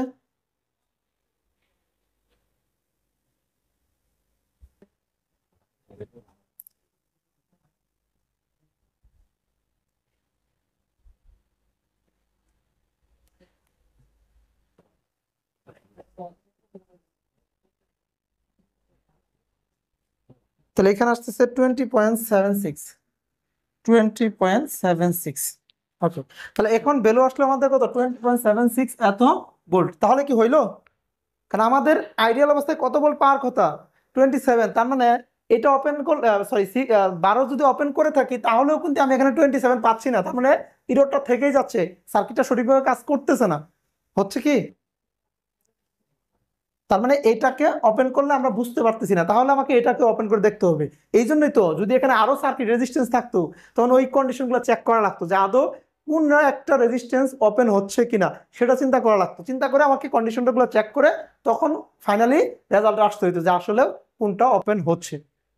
তাহলে এখানে আসতেছে 20.76, 20.76। ওকে, তাহলে এখন ভ্যালু আসলে আমাদের কত 20.76 এত ভোল্ট। তাহলে কি হইলো, কারণ আমাদের আইডিয়াল অবস্থায় কত ভোল্ট পাওয়ার কথা 27। তার মানে এটা ওপেন করলে সরি 12 যদি ওপেন করে থাকি তাহলেও কিন্তু আমি এখানে 27 পাচ্ছি না। তার মানে ইরোরটা থেকেই যাচ্ছে, সার্কিটটা সঠিকভাবে কাজ করতেছে না। হচ্ছে কি, তার মানে এটাকে ওপেন করলে আমরা বুঝতে পারতেছি না, তাহলে আমাকে এটাকে ওপেন করে দেখতে হবে। এই জন্যই তো যদি এখানে আরো সার্কিট রেজিস্ট্যান্স থাকতো তখন ওই কন্ডিশনগুলো চেক করা লাগতো, যে আদৌ কোন একটা রেজিস্ট্যান্স ওপেন হচ্ছে কিনা সেটা চিন্তা করা লাগতো। চিন্তা করে আমাকে কন্ডিশনগুলো চেক করে তখন ফাইনালি রেজাল্ট আসতে হইতো যে আসলে কোনটা ওপেন হচ্ছে।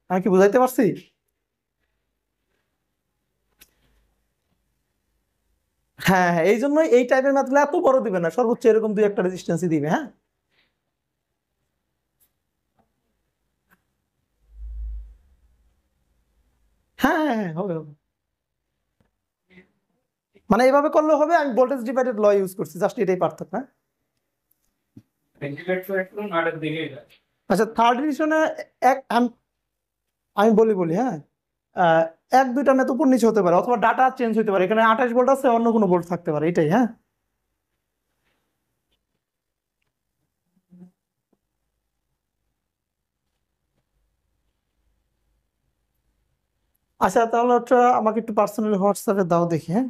আমি কি বুঝাইতে পারছি? হ্যাঁ হ্যাঁ, এই জন্যই এই টাইপের ম্যাথগুলো এত বড় দিবে না, সর্বোচ্চ এরকম দুই একটা রেজিস্ট্যান্সই দিবে। হ্যাঁ হ্যাঁ হ্যাঁ হ্যাঁ, হবে হবে। মানে এইভাবে করলে হবে, আমি ভোল্টেজ ডিভাইডেড ল ইউজ করছি, জাস্ট এটাই পার্থক্য। হ্যাঁ আচ্ছা, থার্ড ডিভিশনে এক আমি বলি বলি হ্যাঁ, আহ, এক দুইটা ম্যাথ উপর নিচে হতে পারে, অথবা ডাটা চেঞ্জ হতে পারে, এখানে 28 ভোল্ট আছে অন্য কোনো ভোল্ট থাকতে পারে, এটাই। হ্যাঁ আচ্ছা, তাহলে ওটা আমাকে একটু পার্সোনালি হোয়াটসঅ্যাপে দাও দেখি। হ্যাঁ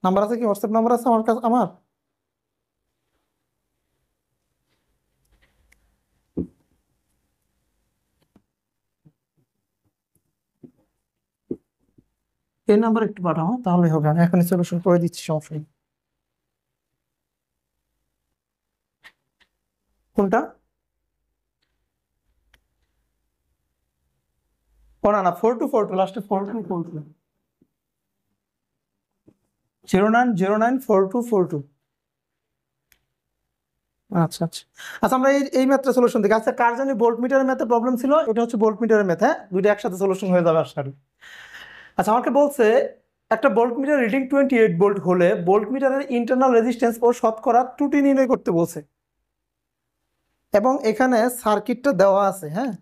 নাম্বার আছে কি, হোয়াটসঅ্যাপ নাম্বার আছে আমার কাছে আমার? এই নাম্বার একটু পাঠাও, তাহলে হবে, আমি এখনই সলিউশন করে দিচ্ছি, সমস্যা নেই। কোনটা? ও না না, 4242, লাস্টে 4242, 09094242। আচ্ছা আচ্ছা আচ্ছা, আমরা এই এই ম্যাথটা সলিউশন দেখি। আচ্ছা, কার জানি ভোল্ট মিটারের ম্যাথে প্রবলেম ছিল, এটা হচ্ছে ভোল্ট মিটারের ম্যাথ। হ্যাঁ দুইটা একসাথে সলিউশন হয়ে যাবে আশা করি। আচ্ছা, আমাকে বলছে একটা ভোল্ট মিটার রিডিং 28 ভোল্ট হলে ভোল্ট মিটারের ইন্টারনাল রেজিস্ট্যান্স ও শতকরা ত্রুটি নির্ণয় করতে বলছে, এবং এখানে সার্কিটটা দেওয়া আছে। হ্যাঁ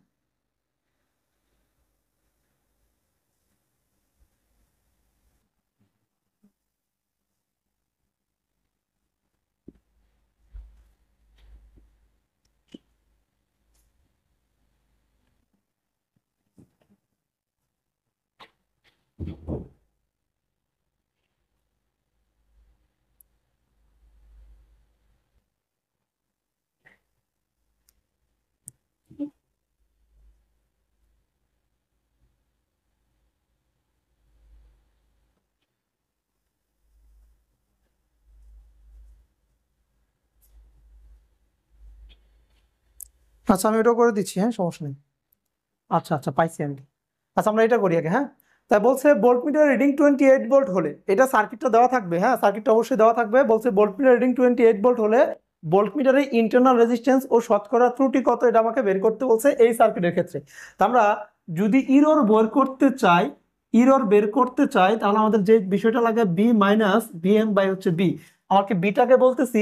আচ্ছা, আমি এটা করে দিচ্ছি, হ্যাঁ সমস্যা নেই। আচ্ছা আচ্ছা, পাইছি আমি। আচ্ছা, আমরা এটা করি আগে। হ্যাঁ তাই বলছে ভোল্টমিটার রিডিং 28 ভোল্ট হলে, এটা সার্কিটটা দেওয়া থাকবে, হ্যাঁ সার্কিটটা অবশ্যই দেওয়া থাকবে। বলছে ভোল্টমিটার রিডিং 28 ভোল্ট হলে ভোল্টমিটারের ইন্টারনাল রেজিস্ট্যান্স ও শতকরা ত্রুটি কত, এটা আমাকে বের করতে বলছে এই সার্কিটের ক্ষেত্রে। তা আমরা যদি ইরর বের করতে চাই তাহলে আমাদের যে বিষয়টা লাগে বি মাইনাস ভিএম বাই হচ্ছে বি। আমাকে বিটাকে বলতেছি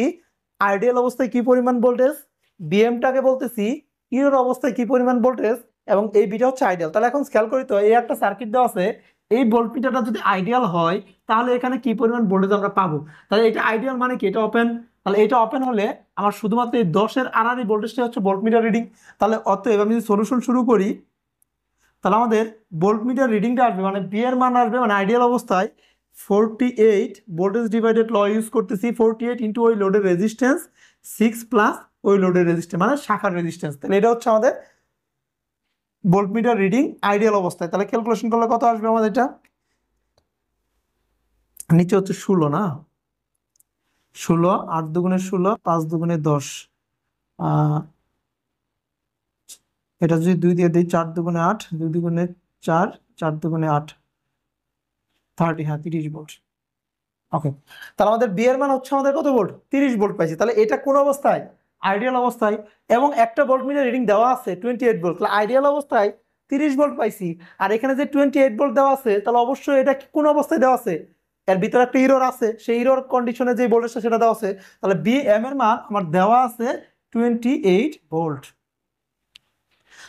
আইডিয়াল অবস্থায় কি পরিমাণ ভোল্টেজ, বিএমটাকে বলতেছি ইরর অবস্থায় কি পরিমাণ ভোল্টেজ, এবং এই বিটা হচ্ছে আইডিয়াল। তাহলে এখন খেয়াল করি তো, এই একটা সার্কিট দেওয়া আছে, এই ভোল্টমিটারটা যদি আইডিয়াল হয় তাহলে এখানে কি পরিমাণ ভোল্টেজ আমরা পাবো। তাহলে এটা আইডিয়াল মানে কি, এটা ওপেন, তাহলে এটা ওপেন হলে আমার শুধুমাত্র এই 10-এর আড়াআড়ি ভোল্টেজটা হচ্ছে ভোল্টমিটার রিডিং। তাহলে অতএব আমি যদি সলিউশন শুরু করি তাহলে আমাদের ভোল্টমিটার রিডিংটা আসবে, মানে বি এর মান আসবে, মানে আইডিয়াল অবস্থায় 48 ভোল্টেজ ডিভাইডেড ল ইউজ করতেছি, 48 ইন্টু ওই লোডের রেজিস্ট্যান্স 6 প্লাস ওই লোডের রেজিস্ট্যান্স মানে শাখার রেজিস্ট্যান্স। তাহলে এটা হচ্ছে আমাদের ভোল্টমিটার রিডিং আইডিয়াল অবস্থায়। তাহলে ক্যালকুলেশন করলে কত আসবে আমাদের, এটা নিচে হচ্ছে 16 না, 16, 8 দুগুণে 16, 5 দুগুণে 10, এটা যদি 2 দিয়ে দিই 4 দুগুণে 8, 2 দুগুণে 4, 4 দুগুণে 8, 30, হ্যাঁ 30 ভোল্ট। ওকে, তাহলে আমাদের বি এর মান হচ্ছে আমাদের কত ভোল্ট, 30 ভোল্ট পাইছি। তাহলে এটা কোন অবস্থায়, আইডিয়াল অবস্থায়, এবং একটা ভোল্টমিটার রিডিং দেওয়া আছে 28 ভোল্ট, তাহলে আইডিয়াল অবস্থায় 30 ভোল্ট পাইছি। আর এখানে যে 28 ভোল্ট দেওয়া আছে তাহলে অবশ্যই এটা কোন অবস্থায় দেওয়া আছে, এর ভিতরে একটা ইরর আছে, সেই ইরর কন্ডিশনে যে ভোল্টেজটা সেটা দেওয়া আছে। তাহলে বি এম এর মান আমার দেওয়া আছে 28 ভোল্ট।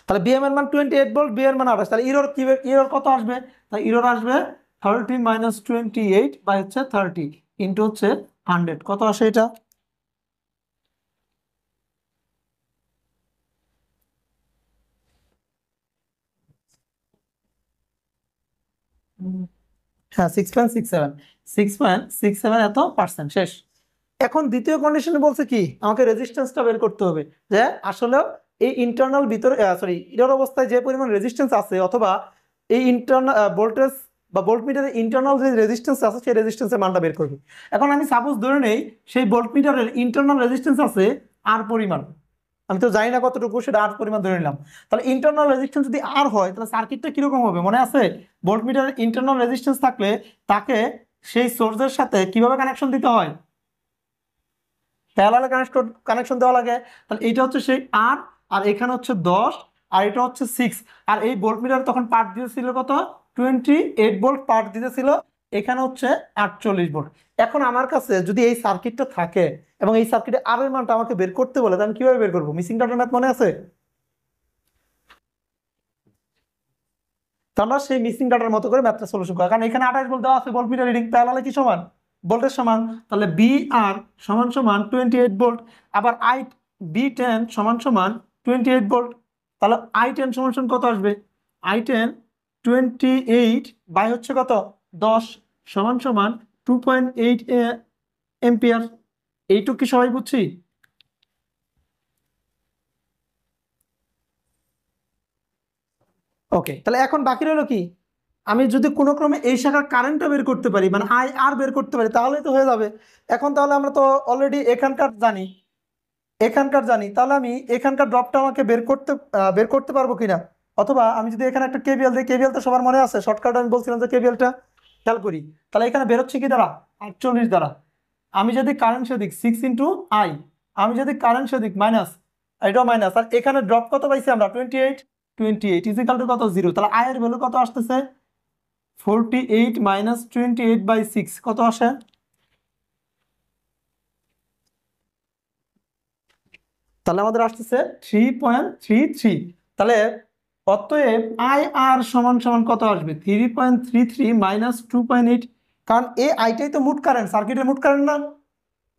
তাহলে বি এম এর মান 28 ভোল্ট, বি এর মান 28, তাহলে ইরর কি, ইরর কত আসবে, তাহলে ইরর আসবে 30 মাইনাস 28 বাই হচ্ছে 30 ইন্টু হচ্ছে 100, কত আসে এটা, হ্যাঁ 6.67, 6.67 এত পার্সেন্ট শেষ। এখন দ্বিতীয় কন্ডিশনে বলছে কি, আমাকে রেজিস্ট্যান্সটা বের করতে হবে, যে আসলে এই ইন্টারনাল ভিতরে সরি ইরর অবস্থায় যে পরিমাণ রেজিস্ট্যান্স আছে, অথবা এই ইন্টারনাল ভোল্টেজ বা ভোল্টমিটারের ইন্টারনাল যে রেজিস্ট্যান্স আছে সেই রেজিস্ট্যান্সের মানটা বের করবে। এখন আমি সাপোজ ধরে নেই সেই ভোল্টমিটারের ইন্টারনাল রেজিস্ট্যান্স আছে আর পরিমাণ, আমি তো জানি না কতটুকু, সেটা আর পরিমাণ ধরে নিলাম। তাহলে ইন্টারনাল রেজিস্ট্যান্স যদি আর হয় তাহলে সার্কিটটা কিরকম হবে মনে আছে, ভোল্টমিটারের ইন্টারনাল রেজিস্ট্যান্স থাকলে তাকে সেই সোর্সের সাথে কিভাবে কানেকশন দিতে হয়, প্যারালাল কানেকশন দেওয়া লাগে। তাহলে এইটা হচ্ছে সেই আর, আর এখানে হচ্ছে 10, আর এটা হচ্ছে 6, আর এই ভোল্টমিটার তখন পার্ট দিতেছিল কত, 28 ভোল্ট পার্ট দিতেছিল, এখানে হচ্ছে 48 ভোল্ট। এখন আমার কাছে যদি এই সার্কিটটা থাকে এবং এই সার্কিটে আর এর মানটা আমাকে বের করতে বলে, তাহলে আমি কিভাবে বের করবো, মিসিং ডাটার ম্যাথ মনে আছে, তো আমরা সেই মিসিং ডাটার মতো করে ম্যাথটা সলিউশন করি। কারণ এখানে 28 ভোল্ট দেওয়া আছে, ভোল্টমিটার রিডিং প্যারালালে কি সমান, ভোল্টেজ সমান, তাহলে বি আর সমান সমান 28 ভোল্ট, আবার আই বি 10 সমান সমান 28 ভোল্ট। তাহলে আই 10 সমান সমান কত আসবে, আই 10 28 বাই হচ্ছে কত 10 সমান সমান 2.8 এম্পিয়ার। এইটুকু কি সবাই বুঝছি? ওকে, তাহলে এখন বাকি রইলো কি, আমি যদি কোনো ক্রমে এই শাখার কারেন্টটা বের করতে পারি, মানে আই আর বের করতে পারি, তাহলে তো হয়ে যাবে। এখন তাহলে আমরা তো অলরেডি এখানকার জানি, তাহলে আমি এখানকার ড্রপটা আমাকে বের করতে পারবো কিনা, অথবা আমি যদি এখানে একটা কেবিএল দিই, কেবিএল তো সবার মনে আছে, শর্টকাট আমি বলছিলাম যে কেবিএলটা খেয়াল করি, তাহলে এখানে বেরোচ্ছে কি দ্বারা, 48 দ্বারা। আমি যদি কারেন্ট সেদিক 6 ইন্টু আই, আমি যদি কারেন্ট সেদিক মাইনাস, এটাও মাইনাস, আর এখানে ড্রপ কত পাইছি আমরা 28 ইজিক্যাল টু কত 0, তাহলে আই এর ভ্যালু কত আসতেছে 48 মাইনাস 28/6 কত আসে, তাহলে আমাদের আসতেছে 3.33। তাহলে অতএব আই আর সমান সমান কত আসবে 3.33 মাইনাস 2.8, কারণ এই আইটাই তো মোট কারেন্ট, সার্কিটের মোট কারেন্ট না,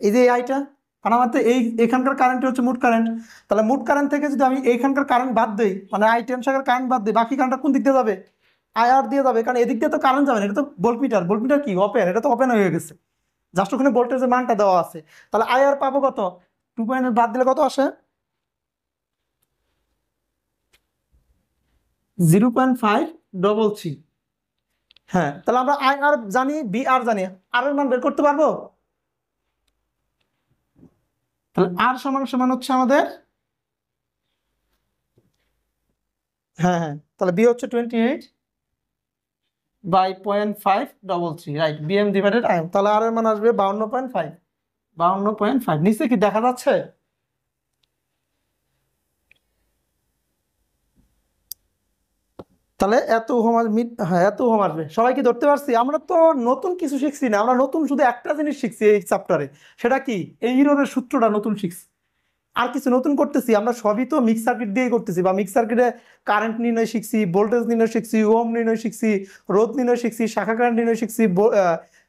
এই যে এই আইটা, কারণ আমার তো এই এখানকার কারেন্ট হচ্ছে মোট কারেন্ট। তাহলে মোট কারেন্ট থেকে যদি আমি এইখানকার কারেন্ট বাদ দিই, মানে আই 10 শাখার কারেন্ট বাদ দিই, বাকি কারেন্টটা কোন দিক দিয়ে যাবে, আই আর দিয়ে যাবে, কারণ এদিক দিয়ে তো কারেন্ট যাবে না, এটা তো ভোল্টমিটার, ভোল্টমিটার কি ওপেন, এটা তো ওপেন হয়ে গেছে, জাস্ট ওখানে ভোল্টেজের মানটা দেওয়া আছে। তাহলে আই আর পাবো কত, 2.8 বাদ দিলে কত আসে 0.533। হ্যাঁ, তাহলে আমরা আই আর জানি, বি আর জানি, আর এর মান বের করতে পারবো। তাহলে আর সমান সমান হচ্ছে আমাদের, হ্যাঁ হ্যাঁ, তাহলে বি হচ্ছে 28, by 0.533, right, BM divided IM. তাহলে আর এর মান আসবে 52.5, 52.5। নিচে কি দেখা যাচ্ছে? তাহলে এত ওহম হ্যাঁ, এত ওহম আসবে। সবাই কি ধরতে পারছি? আমরা তো নতুন কিছু শিখছি না, আমরা নতুন শুধু একটা জিনিস শিখছি এই চ্যাপ্টারে। সেটা কি? এই ইররের সূত্রটা নতুন শিখছি, আর কিছু নতুন করতেছি? আমরা সবই তো মিক্স সার্কিট দিয়ে করতেছি, বা মিক্স সার্কিটে কারেন্ট নির্ণয় শিখছি, ভোল্টেজ নির্ণয় শিখছি, ওহম নির্ণয় শিখছি, রোধ নির্ণয় শিখছি, শাখা কারেন্ট নির্ণয় শিখছি,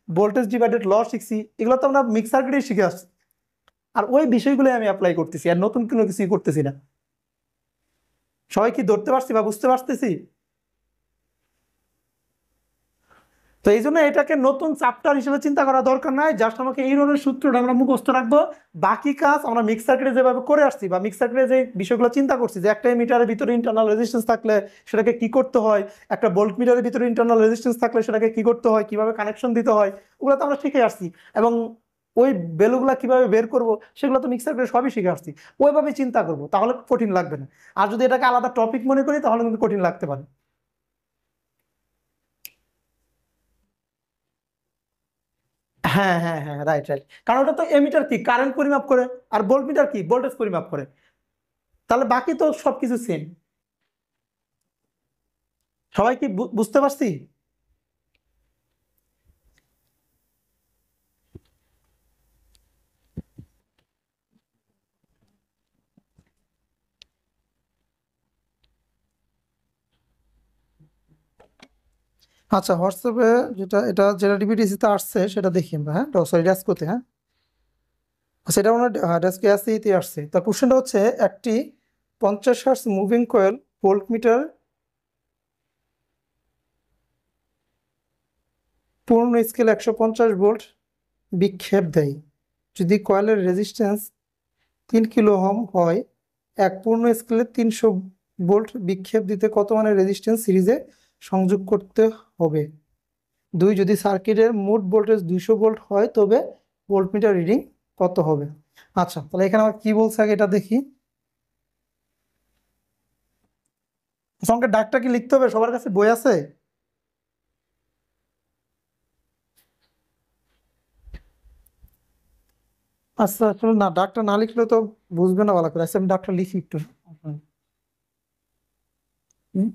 ভোল্টেজ ডিভাইডেড ল শিখছি। এগুলো তো আমরা মিক্স সার্কিটে শিখে আসছি, আর ওই বিষয়গুলো আমি অ্যাপ্লাই করতেছি, আর নতুন কোনো কিছুই করতেছি না। সবাই কি ধরতে পারছি বা বুঝতে পারতেছি? তো এই জন্য এটাকে নতুন চ্যাপ্টার হিসেবে চিন্তা করা দরকার নাই, জাস্ট আমাকে এই ধরনের সূত্রটা আমরা মুখস্থ রাখবো। বাকি কাজ আমরা মিক্স সার্কিটে যেভাবে করে আসছি, বা মিক্স সার্কিটে যে বিষয়গুলো চিন্তা করছি, যে একটা মিটারের ভিতরে ইন্টারনাল রেজিস্ট্যান্স থাকলে সেটাকে কি করতে হয়, একটা ভোল্ট মিটারের ভিতরে ইন্টারনাল রেজিস্ট্যান্স থাকলে সেটাকে কি করতে হয়, কিভাবে কানেকশন দিতে হয়, ওগুলো তো আমরা শিখে আসছি। এবং ওই ভ্যালুগুলা কিভাবে বের করব সেগুলো তো মিক্স সার্কিটে সবই শিখে আসছি। ওইভাবে চিন্তা করব, তাহলে কঠিন লাগবে না। আর যদি এটাকে আলাদা টপিক মনে করি তাহলে কিন্তু কঠিন লাগতে পারে। হ্যাঁ হ্যাঁ হ্যাঁ, রাইট রাইট। কারণ ওটা তো এমিটার কি কারেন্ট পরিমাপ করে, আর ভোল্ট মিটার কি ভোল্টেজ পরিমাপ করে। তাহলে বাকি তো সবকিছু সেম। সবাই কি বুঝতে পারছি? আচ্ছা, হোয়াটসঅ্যাপে যেটা ডিবিটিসিতে আসছে সেটা দেখি আমরা। হ্যাঁ, সরি, ডেস্কোতে। হ্যাঁ, সেটা ওনার ডেস্কে এসিতে আসছে। তা কোশ্চেনটা হচ্ছে, একটি 50 hertz moving coil volt metre পূর্ণ স্কেল 150 ভোল্ট বিক্ষেপ দেয়। যদি কয়েলের রেজিস্ট্যান্স 3 কিলো ওহম হয়, এক পূর্ণ স্কেলে 300 ভোল্ট বিক্ষেপ দিতে কত মানের রেজিস্ট্যান্স সিরিজে সংযোগ করতে হবে? দুই, যদি সার্কিটের মোট ভোল্টেজ 200 ভোল্ট হয় তবে ভোল্টমিটার রিডিং কত হবে? আচ্ছা, তাহলে এখানে আমার কি বলছে আগে এটা দেখি। সঙ্গে ডাকটা কি লিখতে হবে? সবার কাছে বই আছে? আচ্ছা, আসলে না, ডাকটা না লিখলে তো বুঝবে না ভালো করে। আচ্ছা, আমি ডাকটা লিখি একটু। হুম।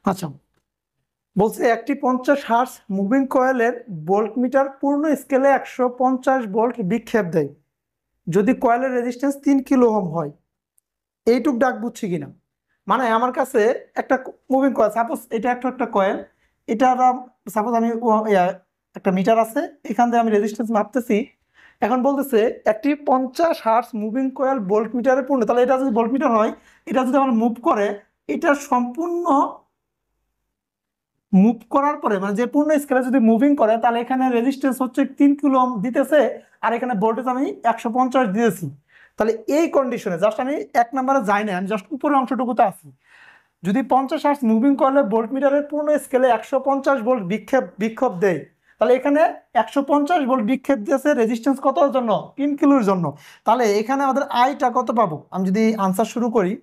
আচ্ছা, বলছে একটি 50 হার্টজ মুভিং কয়েলের ভোল্টমিটার পূর্ণ স্কেলে 150 ভোল্ট বিক্ষেপ দেয় যদি কয়েলের রেজিস্ট্যান্স 3 কিলো ওহম হয়। এইটুক ডাক বুঝছি কিনা, মানে আমার কাছে একটা মুভিং কয়েল, সাপোজ এটা একটা কয়েল, এটা সাপোজ আমি একটা মিটার আছে, এখান থেকে আমি রেজিস্ট্যান্স মাপতেছি। এখন বলতেছে একটি 50 হার্টজ মুভিং কয়েল ভোল্ট মিটারে পূর্ণ, তাহলে এটা যদি ভোল্ট মিটার হয়, এটা যদি আমার মুভ করে, এটা সম্পূর্ণ মুভ করার পরে মানে যে পূর্ণ স্কেলে যদি মুভিং করে, তাহলে এখানে রেজিস্ট্যান্স হচ্ছে 3 কিলো ওহম দিতেছে, আর এখানে ভোল্টেজ আমি 150 দিয়েছি। তাহলে এই কন্ডিশনে জাস্ট আমি 1 নম্বরে যাই না, আমি জাস্ট উপরের অংশটুকুতে আছি। যদি 50 হার্টজ মুভিং করলে ভোল্ট মিটারের পূর্ণ স্কেলে 150 ভোল্ট বিক্ষেপ দেয়, তাহলে এখানে 150 ভোল্ট বিক্ষেপ দিয়েছে রেজিস্ট্যান্স কতর জন্য? 3 কিলোর জন্য। তাহলে এখানে আমাদের আইটা কত পাবো? আমি যদি আনসার শুরু করি,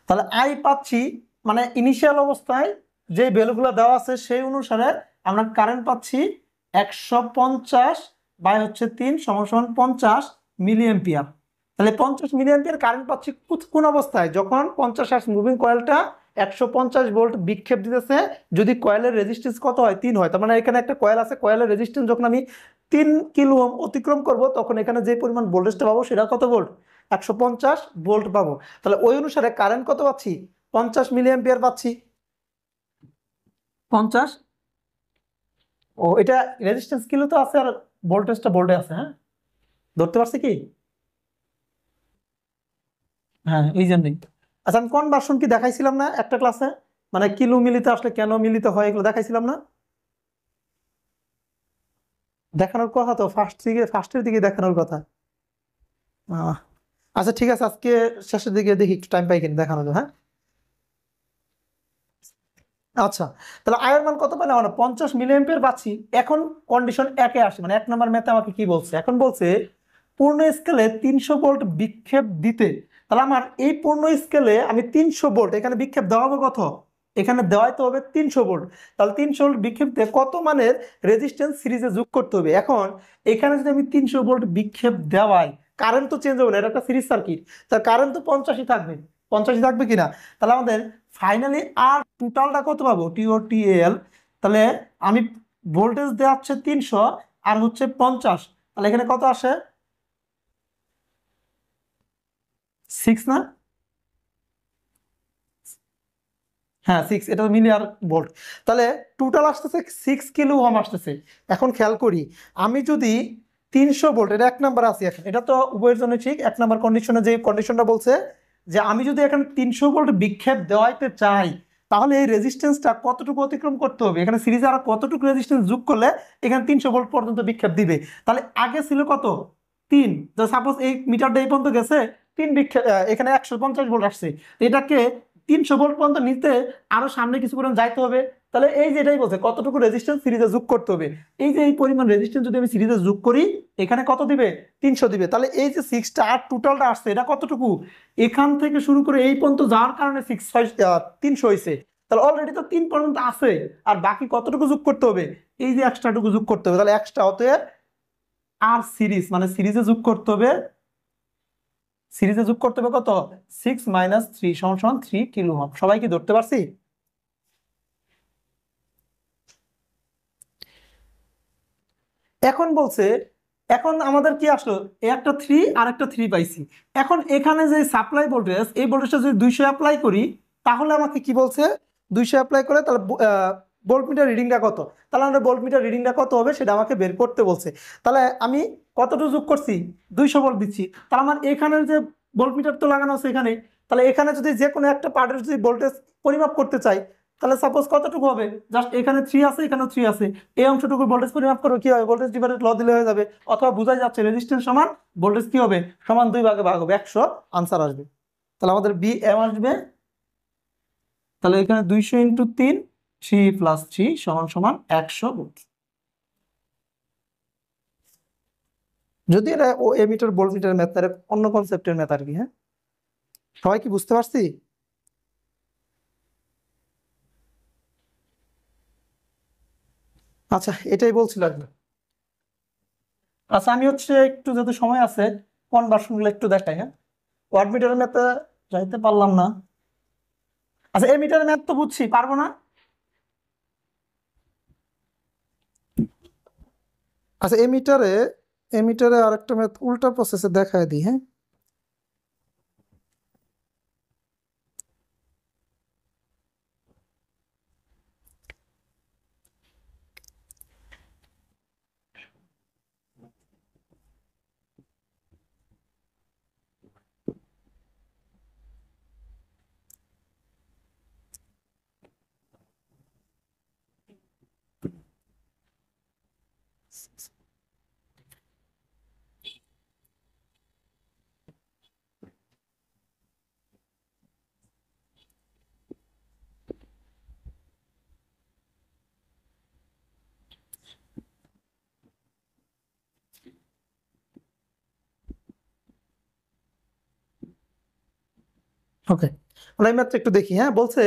তাহলে আই পাচ্ছি, মানে ইনিশিয়াল অবস্থায় যে ভ্যালুগুলো দেওয়া আছে সেই অনুসারে আমরা কারেন্ট পাচ্ছি 150 বাই হচ্ছে 3 সমান সমান 50 মিলি অ্যাম্পিয়ার। তাহলে 50 মিলি অ্যাম্পিয়ার কারেন্ট পাচ্ছি কোন অবস্থায়? যখন 50 হার্টজ মুভিং কয়েলটা 150 ভোল্ট বিক্ষেপ দিতেছে, যদি কয়েলের রেজিস্ট্যান্স কত হয়? 3 হয়। তার মানে এখানে একটা কয়েল আছে, কয়েলের রেজিস্ট্যান্স যখন আমি 3 কিলো ওহম অতিক্রম করব, তখন এখানে যে পরিমাণ ভোল্টেজটা পাবো সেটা কত ভোল্ট? 150 ভোল্ট পাবো। তাহলে ওই অনুসারে কারেন্ট কত পাচ্ছি? 50 মিলি অ্যাম্পিয়ার পাচ্ছি। 50, ও এটা রেজিস্ট্যান্স কিলো তো আছে, আর ভোল্টেজটা ভোল্টে আছে। হ্যাঁ, ধরতে পারছি কি? হ্যাঁ, এই জন্যই। আচ্ছা, আমি কনভার্সন কি দেখাইছিলাম না একটা ক্লাসে? মানে কিলো মিলিতে আসলে কেন মিলিতে হয় এগুলো দেখাইছিলাম না? দেখানোর কথা তো ফার্স্টের দিকে দেখানোর কথা। আহ, আচ্ছা ঠিক আছে, আজকে শেষের দিকে দেখি একটু টাইম পাই কিনা দেখানো যায়। হ্যাঁ, আচ্ছা, তাহলে আয়ের মান কত পেলাম আমরা? 50 মিলি অ্যাম্পিয়ার পাচ্ছি। এখন কন্ডিশন একে আসে, মানে 1 নম্বর ম্যাথে আমাকে কি বলছে? এখন বলছে পূর্ণ স্কেলে 300 ভোল্ট বিক্ষেপ দিতে। তাহলে আমার এই পূর্ণ স্কেলে আমি 300 ভোল্ট এখানে বিক্ষেপ দেওয়া হবে কত? এখানে দেওয়াই তো হবে 300 ভোল্ট। তাহলে 300 ভোল্ট বিক্ষেপ দিয়ে কত মানের রেজিস্ট্যান্স সিরিজে যোগ করতে হবে? এখন এখানে যদি আমি 300 ভোল্ট বিক্ষেপ দেওয়াই, কারেন্ট তো চেঞ্জ হবে না, এটা একটা সিরিজ সার্কিট, তার কারেন্ট তো 50ই থাকবে। 50ই থাকবে কিনা? তাহলে আমাদের ফাইনালি আর টোটালটা কত পাবো? টিওটিএল। তাহলে আমি ভোল্টেজ দেওয়া হচ্ছে 300 আর হচ্ছে 50, তাহলে এখানে কত আসে? 6 না? হ্যাঁ 6, এটা মিলি আর ভোল্ট। তাহলে টোটাল আসতেছে 6 কিলো ওহম আসতেছে। এখন খেয়াল করি, আমি যদি 300 ভোল্ট, এটা 1 নাম্বার আছে, এখন এটা তো উভয়ের জন্য ঠিক। 1 নাম্বার কন্ডিশনে যে কন্ডিশনটা বলছে যে আমি যদি এখানে 300 ভোল্ট বিক্ষেপ দেওয়াইতে চাই, তাহলে এই রেজিস্ট্যান্সটা কতটুকু অতিক্রম করতে হবে? এখানে সিরিজে আর কতটুকু রেজিস্ট্যান্স যোগ করলে এখানে 300 ভোল্ট পর্যন্ত বিক্ষেপ দিবে? তাহলে আগে ছিল কত? 3। তো সাপোজ এই মিটারটা এই পর্যন্ত গেছে, 3 বিক্ষেপ, এখানে 150 ভোল্ট আসছে, এটাকে 300 ভোল্ট পর্যন্ত নিতে আরো সামনে কিছু পরিমাণ যাইতে হবে। তাহলে এই যে এটাই বলছে কতটুকু রেজিস্ট্যান্স সিরিজে যোগ করতে হবে। এই যে এই পরিমাণ রেজিস্ট্যান্স যদি আমি সিরিজে যোগ করি, এখানে কত দিবে? 300 দিবে। তাহলে এই যে 6টা আর টোটালটা আসছে, এটা কতটুকু? এখান থেকে শুরু করে এই পর্যন্ত যাওয়ার কারণে 300 হয়েছে। তাহলে অলরেডি তো 3 পর্যন্ত আছে, আর বাকি কতটুকু যোগ করতে হবে? এই যে এক্সট্রাটুকু যোগ করতে হবে। তাহলে এক্সট্রা অতএব আর সিরিজ, মানে সিরিজে যোগ করতে হবে, সিরিজে যোগ করতে হবে কত? 6 মাইনাস 3 সমান সমান 3 কিলো ওহম। সবাই কি ধরতে পারছি? এখন বলছে, এখন আমাদের কি আসলো? একটা 3 আর একটা 3 পাইছি। এখন এখানে যে সাপ্লাই ভোল্টেজ, এই ভোল্টেজটা যদি 200 অ্যাপ্লাই করি, তাহলে আমাকে কি বলছে? 200 অ্যাপ্লাই করে তাহলে ভোল্টমিটার রিডিংটা কত? তাহলে আমাদের ভোল্টমিটার রিডিংটা কত হবে সেটা আমাকে বের করতে বলছে। তাহলে আমি কতটুকু যোগ করছি? 200 ভোল্ট দিচ্ছি। তাহলে আমার এখানের যে ভোল্টমিটার তো লাগানো আছে এখানে, তাহলে এখানে যদি যে কোনো একটা পার্টের যদি ভোল্টেজ পরিমাপ করতে চাই, তাহলে সাপোজ কতটুকু হবে? জাস্ট এখানে 3 আছে, এখানেও 3 আছে, এই অংশটুকু ভোল্টেজ পরিমাপ করো, কি হবে? ভোল্টেজ ডিভাইডেড ল দিলে হয়ে যাবে। অথবা বোঝাই যাচ্ছে রেজিস্ট্যান্স সমান ভোল্টেজ কি হবে? সমান 2 ভাগে ভাগ হবে, 100 আনসার আসবে। তাহলে আমাদের বি এম আসবে। তাহলে এখানে 200 ইন্টু 3, 3 প্লাস 3 সমান সমান 100 ভোল্ট। যদি এটা ও এমিটার ভোল্টমিটার ম্যাথ, অন্য কনসেপ্টের ম্যাথ আর কি। হ্যাঁ, সবাই কি বুঝতে পারছি? আচ্ছা, এটাই বলছিল আর কি। আচ্ছা, আমি হচ্ছে একটু যদি সময় আছে কনভার্সন গুলো একটু দেখাই। হ্যাঁ, ওয়াট মিটারের ম্যাথে যাইতে পারলাম না। আচ্ছা এমিটারের ম্যাথ তো বুঝছি, পারবো না? আচ্ছা এমিটারে, এমিটারে আরেকটা ম্যাথ উল্টা প্রসেসে দেখায় দিই, হ্যাঁ। ওকে, আমরা এই ম্যাথটা একটু দেখি, হ্যাঁ। বলছে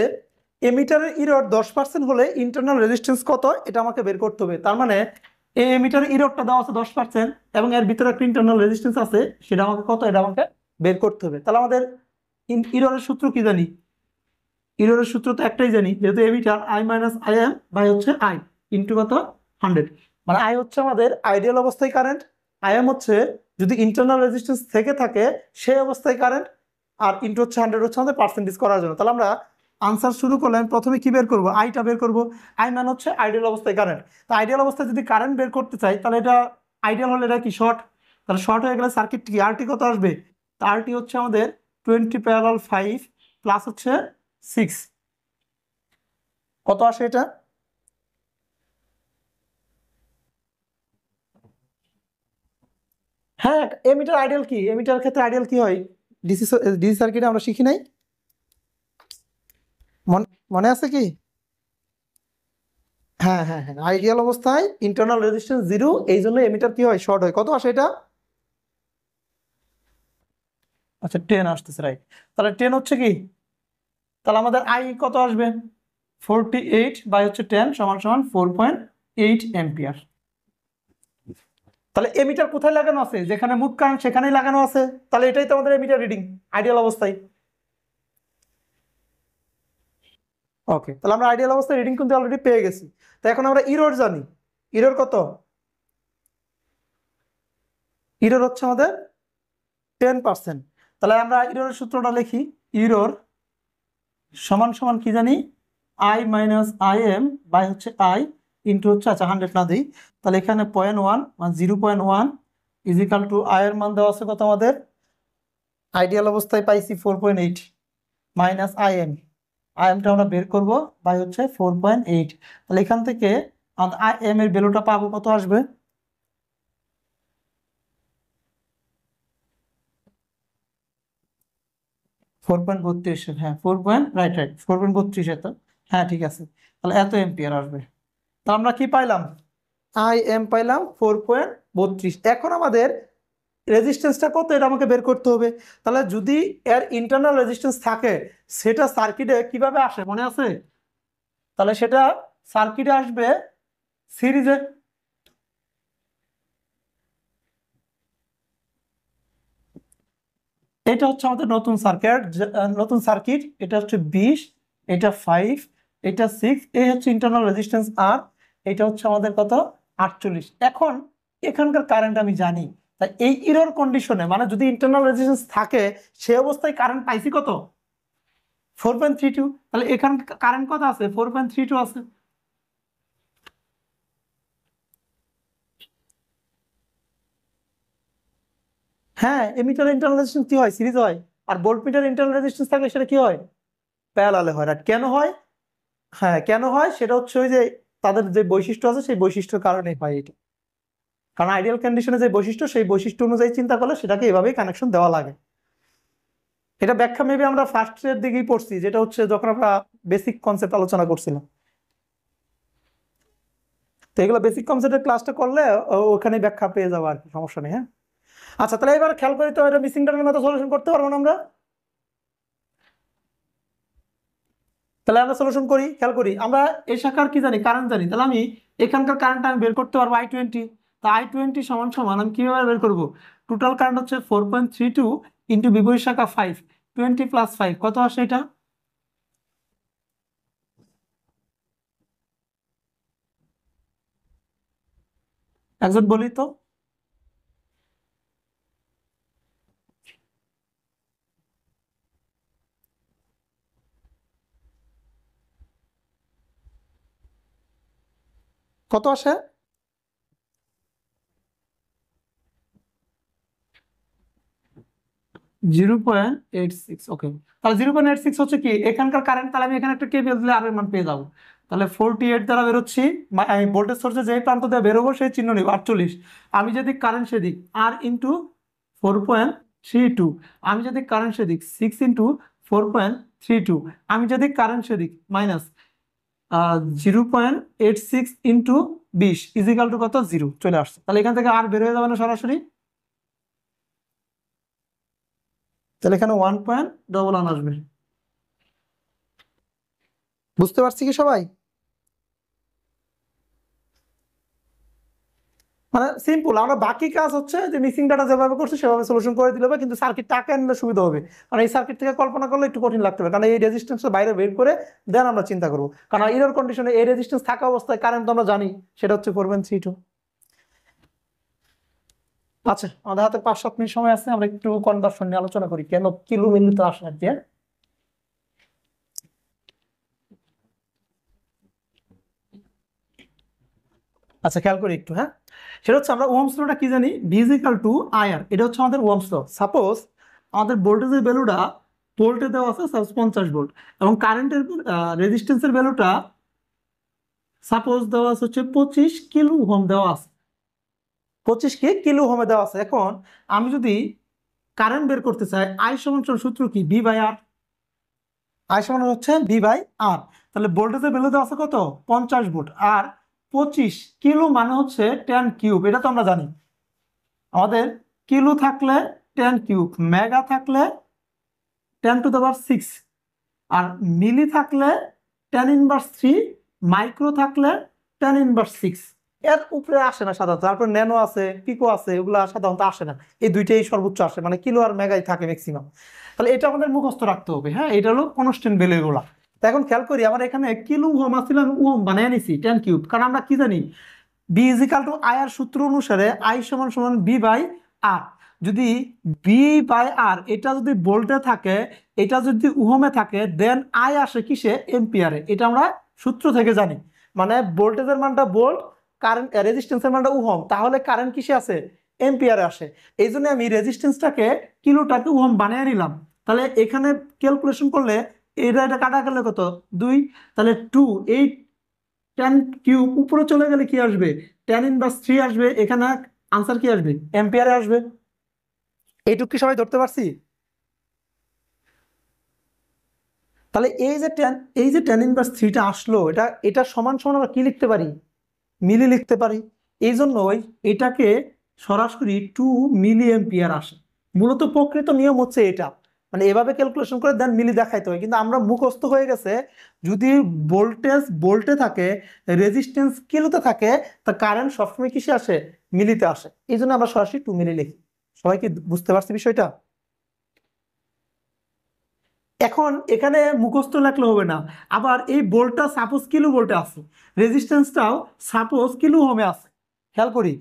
এমিটারের ইরর 10% হলে ইন্টারনাল রেজিস্ট্যান্স কত, এটা আমাকে বের করতে হবে। তার মানে এই এমিটারের ইররটা দেওয়া আছে 10% এবং এর ভিতরে একটা ইন্টারনাল রেজিস্ট্যান্স আছে, সেটা আমাকে কত, এটা আমাকে বের করতে হবে। তাহলে আমাদের ইররের সূত্র কি জানি? ইররের সূত্র তো একটাই জানি, যেহেতু ammeter I minus I M by হচ্ছে আই ইন্টু কত 100। মানে আই হচ্ছে আমাদের আইডিয়াল অবস্থায় কারেন্ট, আই এম হচ্ছে যদি ইন্টারনাল রেজিস্ট্যান্স থেকে থাকে সেই অবস্থায় কারেন্ট, আর ইন্টু হচ্ছে 100 হচ্ছে আমাদের পার্সেন্টেজ করার জন্য। তাহলে আমরা আনসার শুরু করলে আমি প্রথমে কি বের করবো? আইটা বের করবো। আই মানে হচ্ছে আইডিয়াল অবস্থায় কারেন্ট। তো আইডিয়াল অবস্থায় যদি কারেন্ট বের করতে চাই তাহলে এটা আইডিয়াল হলে এটা কি শর্ট, তাহলে শর্ট হয়ে গেলে সার্কিট কি আরটি কত আসবে? তা আরটি হচ্ছে আমাদের 20 প্যারালাল 5 প্লাস হচ্ছে 6, কত আসে এটা? হ্যাঁ, এমিটার আইডিয়াল কি, এমিটার ক্ষেত্রে আইডিয়াল কি হয়? ডিসি, ডিসি সার্কিটে আমরা শিখি নাই? মনে আছে কি? হ্যাঁ হ্যাঁ হ্যাঁ, আইডিয়াল অবস্থায় ইন্টারনাল রেজিস্ট্যান্স 0, এই জন্য এমিটার কি হয়, শর্ট হয়। কত আসে এটা? আচ্ছা 10 আসতেছে, রাইট। তাহলে 10 হচ্ছে কি, তাহলে আমাদের আই কত আসবে? 48 বাই হচ্ছে 10 সমান সমান 4.8 এম্পিয়ার। তাহলে এমিটার কোথায় লাগানো আছে? যেখানে মুভ কারেন্ট সেখানেই লাগানো আছে। তাহলে এটাই তো আমাদের এমিটার রিডিং আইডিয়াল অবস্থায়। ওকে, তাহলে আমরা আইডিয়াল অবস্থায় রিডিং কিন্তু অলরেডি পেয়ে গেছি। তো এখন আমরা ইরর জানি। ইরর কত? ইরর হচ্ছে আমাদের 10%। তাহলে আমরা ইররের সূত্রটা লিখি। ইরর সমান সমান কি জানি? I minus I M by হচ্ছে আই ইন্টু হচ্ছে, আচ্ছা 100 না দিই, তাহলে এখানে 0.1 মানে 0.1 ইজিক্যাল টু আই এর মান দেওয়া আছে কত আমাদের? আইডিয়াল অবস্থায় পাইছি 4.8 মাইনাস আই এম, আই এমটা আমরা বের করবো বাই হচ্ছে 4.8। তাহলে এখান থেকে আই এম এর ভ্যালুটা পাবো, কত আসবে? 4.32, হ্যাঁ 4.32 এত, হ্যাঁ ঠিক আছে। তাহলে এত এম্পিয়ার আসবে। তাহলে আমরা কি পাইলাম? আই এম পাইলাম 4.32। এখন আমাদের রেজিস্ট্যান্সটা কত, এটা আমাকে বের করতে হবে। তাহলে যদি এর ইন্টারনাল রেজিস্ট্যান্স থাকে সেটা সার্কিটে কিভাবে আসে মনে আছে? তাহলে সেটা সার্কিটে আসবে সিরিজে। এটা হচ্ছে আমাদের নতুন সার্কিট, নতুন সার্কিট। এটা হচ্ছে 20, এটা 5, এটা 6, এই হচ্ছে ইন্টারনাল রেজিস্ট্যান্স আর এটা হচ্ছে আমাদের কত 48। এখন এখানকার কারেন্ট আমি জানি, তাই এই ইরর কন্ডিশনে মানে যদি ইন্টারনাল রেজিস্ট্যান্স থাকে সে অবস্থায় কারেন্ট পাইছি কত? 4.32। তাহলে এখানে কারেন্ট কত আছে? 4.32 আছে। হ্যাঁ, এমিটার ইন্টারনাল রেজিস্ট্যান্স কি হয়, সিরিজ হয়। আর ভোল্টমিটার ইন্টারনাল রেজিস্ট্যান্স থাকলে সেটা কি হয়, প্যারালালে হয়। আর কেন হয়? হ্যাঁ কেন হয় সেটা হচ্ছে ওই যে তাদের যে বৈশিষ্ট্য আছে সেই বৈশিষ্ট্যের কারণে হয় এটা। কারণ আইডিয়াল কন্ডিশনে যে বৈশিষ্ট্য সেই বৈশিষ্ট্য অনুযায়ী চিন্তা করলে সেটাকে এভাবেই কানেকশন দেওয়া লাগে। এটা ব্যাখ্যা মেবি আমরা ফার্স্ট এর দিকেই পড়ছি, যেটা হচ্ছে যখন আমরা বেসিক কনসেপ্ট আলোচনা করছিলাম। তো এগুলো বেসিক কনসেপ্টের ক্লাসটা করলে ওখানে ব্যাখ্যা পেয়ে যাবো আর কি, সমস্যা নেই, হ্যাঁ। আচ্ছা তাহলে এবার খেয়াল করি তো, এটা মিসিং টার্মের মতো সলিউশন করতে পারবো না আমরা? তাহলে আমরা সলিউশন করি, খেয়াল করি। আমরা এই শাখার কি জানি, কারেন্ট জানি। তাহলে আমি এখানকার কারেন্ট আমি বের করতে পারবো I20। তা I20 সমান সমান আমি কিভাবে বের করবো? টোটাল কারেন্ট হচ্ছে 4.32 ইন্টু বিপরীত শাখা 5, 20 প্লাস 5 কত আসে এটা? একজন বলি তো। কত আসে? 0.86। ওকে, তাহলে 0.86 হচ্ছে কি এখানকার কারেন্ট। তাহলে আমি এখানে একটা কেবিএল দিলে আর এর মান পেয়ে যাবো। তাহলে 48 দ্বারা বেরোচ্ছি, আমি ভোল্টেজ সোর্সে যেই প্রান্ত দিয়ে বেরোবো সেই চিহ্ন নিব 48। আমি যদি কারেন্ট সেদিক আর ইন্টু 4.32, আমি যদি কারেন্ট সেদিক 6 ইন্টু 4.32, আমি যদি কারেন্ট সেদিক মাইনাস 0.86 ইন্টু 20 ইজিক্যাল টু কত? 0 চলে আসছে। তাহলে এখান থেকে আর বের হয়ে যাবে না সরাসরি? তাহলে এখানে 1.11 আসবে। বুঝতে পারছি কি সবাই? মানে সিম্পল, আমরা বাকি কাজ হচ্ছে যে মিসিং ডাটা যেভাবে করছে সেভাবে সলিউশন করে দিলে হবে, কিন্তু সার্কিট টাকা আনলে সুবিধা হবে। কারণ এই সার্কিট থেকে কল্পনা করলে একটু কঠিন লাগতে হবে, কারণ এই রেজিস্ট্যান্সের বাইরে বের করে দেন আমরা চিন্তা করবো। কারণ এরর কন্ডিশনে এই রেজিস্ট্যান্স থাকা অবস্থায় কারেন্ট আমরা জানি সেটা হচ্ছে 4.32। আচ্ছা, আমাদের হাতে 5-7 মিনিট সময় আছে, আমরা একটু কনভার্সন নিয়ে আলোচনা করি, কেন কিলো মিলিতে আসে আর কি। আচ্ছা, খেয়াল করি একটু। হ্যাঁ, সেটা হচ্ছে আমরা ওহমস লটা কি জানি, V is equal two IR. এটা হচ্ছে আমাদের ওহমস ল। সাপোজ আমাদের ভোল্টেজের ভ্যালুটা ভোল্টে দেওয়া আছে সাপোজ 50 ভোল্ট, এবং কারেন্টের রেজিস্ট্যান্সের ভ্যালুটা সাপোজ দেওয়া আছে হচ্ছে 25 কিলো ওহম দেওয়া আছে। 25 কিলো ওহমে দেওয়া আছে। এখন আমি যদি কারেন্ট বের করতে চাই, আই সমান সূত্র কি? V by R. আই সমান হচ্ছে ভি বাই আর। তাহলে ভোল্টেজের ভ্যালু দেওয়া আছে কত? 50 ভোল্ট। আর 25 কিলো মানে হচ্ছে 10 কিউব, এটা তো আমরা জানি। আমাদের কিলো থাকলে 10 কিউব, মেগা থাকলে 10⁻⁶, আর মিলি থাকলে 10⁻³ মাইক্রো থাকলে 10⁻⁶। এর উপরে আসে না সাধারণত। তারপর ন্যানো আছে, পিকো আছে, এগুলো সাধারণত আসে না। এই দুইটাই সর্বোচ্চ আসে, মানে কিলো আর মেগাই থাকে ম্যাক্সিমাম। তাহলে এটা আমাদের মুখস্থ রাখতে হবে। হ্যাঁ, এটা হলো কনস্ট্যান্ট ভ্যালু এগুলা। তো এখন খেয়াল করি, আমার এখানে কিলো ওহম আসলে আমি ওহম বানিয়ে নিছি 10 কিউব, কারণ আমরা কি জানি V is equal to I R সূত্র অনুসারে আই সমান সমান বি বাই আর। যদি বি বাই আর এটা যদি ভোল্টে থাকে, এটা যদি ওহমে থাকে, দেন আই আসে কিসে? এম্পিয়ারে। এটা আমরা সূত্র থেকে জানি। মানে ভোল্টেজের মানটা ভোল্ট, কারেন্ট রেজিস্ট্যান্সের মানটা ওহম, তাহলে কারেন্ট কিসে আসে? এম্পিয়ারে আসে। এই জন্য আমি রেজিস্ট্যান্সটাকে কিলোটাকে ওহম বানিয়ে নিলাম। তাহলে এখানে ক্যালকুলেশন করলে এটা কাটা গেলে কত? 2। তাহলে 2 এই 10 কিউব উপরে চলে গেলে কি আসবে? 10⁻³ আসবে। এখানে আনসার কি আসবে? এম্পিয়ারে আসবে। এইটুকু কি সবাই ধরতে পারছি? তাহলে এই যে 10⁻³ আসলো, এটা এটা সমান সমান আমরা কি লিখতে পারি? মিলি লিখতে পারি। এই জন্যই এটাকে সরাসরি 2 মিলি এম্পিয়ার আসে। মূলত প্রকৃত নিয়ম হচ্ছে এটা, মানে এভাবে ক্যালকুলেশন করে দেন মিলি দেখাইতে হয়। কিন্তু আমরা মুখস্থ হয়ে গেছে, যদি ভোল্টেজ ভোল্টে থাকে, রেজিস্ট্যান্স কিলোতে থাকে, তা কারেন্ট সবসময় কিসে আসে? মিলিতে আসে। এই জন্য আমরা সরাসরি 2 মিলি লিখি। সবাই কি বুঝতে পারছি বিষয়টা? এখন এখানে মুখস্থ লাগলে হবে না। আবার এই ভোল্টটা সাপোজ কিলো ভোল্টে আছে, রেজিস্ট্যান্সটাও সাপোজ কিলো ওহমে আছে। খেয়াল করি,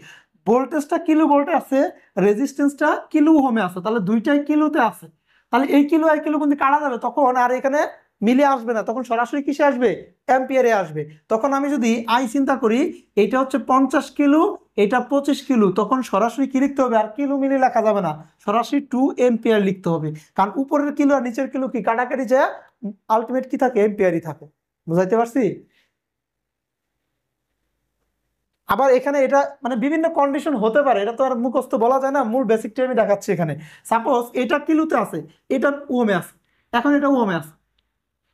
ভোল্টেজটা কিলো ভোল্টে আছে, রেজিস্ট্যান্সটা কিলো ওহমে আছে, তাহলে দুইটাই কিলোতে আছে। তাহলে এই কিলো আর কিলো কিন্তু কাটা যাবে, তখন আর এখানে মিলে আসবে না, তখন সরাসরি কিসে আসবে? অ্যাম্পিয়ারে আসবে। তখন আমি যদি আই চিন্তা করি, এটা হচ্ছে 50 কিলো, এটা 25 কিলো, তখন সরাসরি কি লিখতে হবে? আর কিলো মিলি লেখা যাবে না, সরাসরি 2 এম্পিয়ার লিখতে হবে। কারণ উপরের কিলো আর নিচের কিলো কি কাটাকাটি যায়, আলটিমেট কি থাকে? এম্পিয়ারই থাকে। বুঝাইতে পারছি? আবার এখানে এটা মানে বিভিন্ন কন্ডিশন হতে পারে, এটা তো আর মুখস্থ বলা যায় না। মূল বেসিকটা আমি দেখাচ্ছি এখানে। সাপোজ এটা কিলোতে আছে, এটা ওহমে আছে, এখন এটা ওহমে আছে,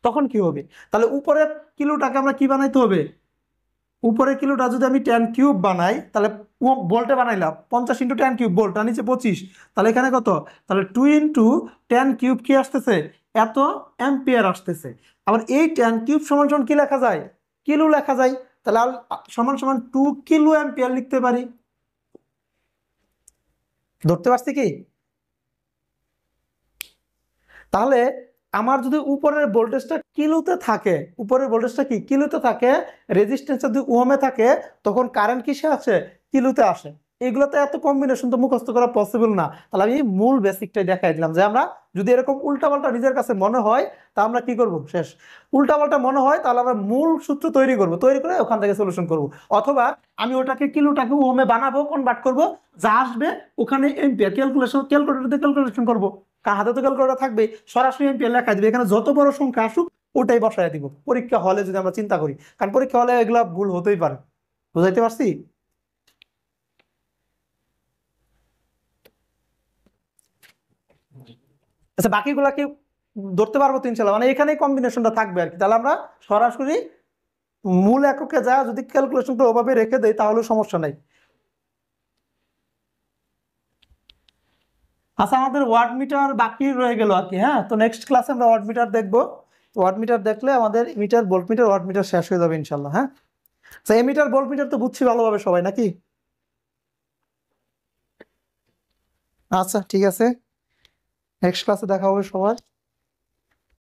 তখন কি হবে? তাহলে উপরের কিলোটাকে আমরা কি বানাইতে হবে? উপরের কিলোটা যদি আমি 10 কিউব বানাই, তাহলে ভোল্টে বানাইলাম 50 × 10 কিউব ভোল্ট, আর নিচে 25, তাহলে এখানে কত? তাহলে 2 × 10 কিউব কি আসতেছে? এত অ্যাম্পিয়ার আসতেছে। আবার এই 10 কিউব সমান সমান কি লেখা যায়? কিলো লেখা যায়। তাহলে সমান সমান 2 কিলো অ্যাম্পিয়ার লিখতে পারি। ধরতে পারছি কি? তাহলে আমার যদি উপরের ভোল্টেজটা কিলোতে থাকে, উপরের ভোল্টেজটা কি কিলোতে থাকে, রেজিস্ট্যান্স যদি ওহমে থাকে, তখন কারেন্ট কিসে আছে, কিলোতে আসে। এগুলোতে এত কম্বিনেশন তো মুখস্থ করা পসিবল না। তাহলে আমি মূল বেসিকটাই দেখাই দিলাম যে আমরা যদি এরকম উল্টাপাল্টা নিজের কাছে মনে হয় তা আমরা কি করব, শেষ। উল্টাপাল্টা মনে হয় তাহলে আমরা মূল সূত্র তৈরি করব, তৈরি করে ওখান থেকে সলিউশন করব। অথবা আমি ওটাকে কিলোটাকে ওহমে বানাবো, কনভার্ট করব, যা আসবে ওখানে এম্পিয়ার ক্যালকুলেটর দিয়ে ক্যালকুলেশন করবো। হাতে তো ক্যালকুলেটর থাকবে, সরাসরি এম্পিয়ার লেখা দিবে, এখানে যত বড় সংখ্যা আসুক ওটাই বসায় দিব। পরীক্ষা হলে যদি আমরা চিন্তা করি, কারণ পরীক্ষা হলে এগুলা ভুল হতেই পারে। বুঝাইতে পারছি? আচ্ছা, বাকিগুলা কি ধরতে পারবো তো ইনশাল্লাহ, মানে এখানেই কম্বিনেশনটা থাকবে আর কি। তাহলে আমরা সরাসরি মূল এককে যা যদি ক্যালকুলেশনটা ওভাবে রেখে দেই তাহলে সমস্যা নাই। আচ্ছা, আমাদের ওয়াট মিটার বাকি রয়ে গেল আর কি। হ্যাঁ, তো নেক্সট ক্লাসে আমরা ওয়াট মিটার দেখবো। ওয়াট মিটার দেখলে আমাদের meter, voltmeter, wattmeter শেষ হয়ে যাবে ইনশাল্লাহ। হ্যাঁ, তো এমিটার ভোল্ট মিটার তো বুঝছি ভালোভাবে সবাই নাকি? আচ্ছা, ঠিক আছে, নেক্সট ক্লাসে দেখা হবে সবার।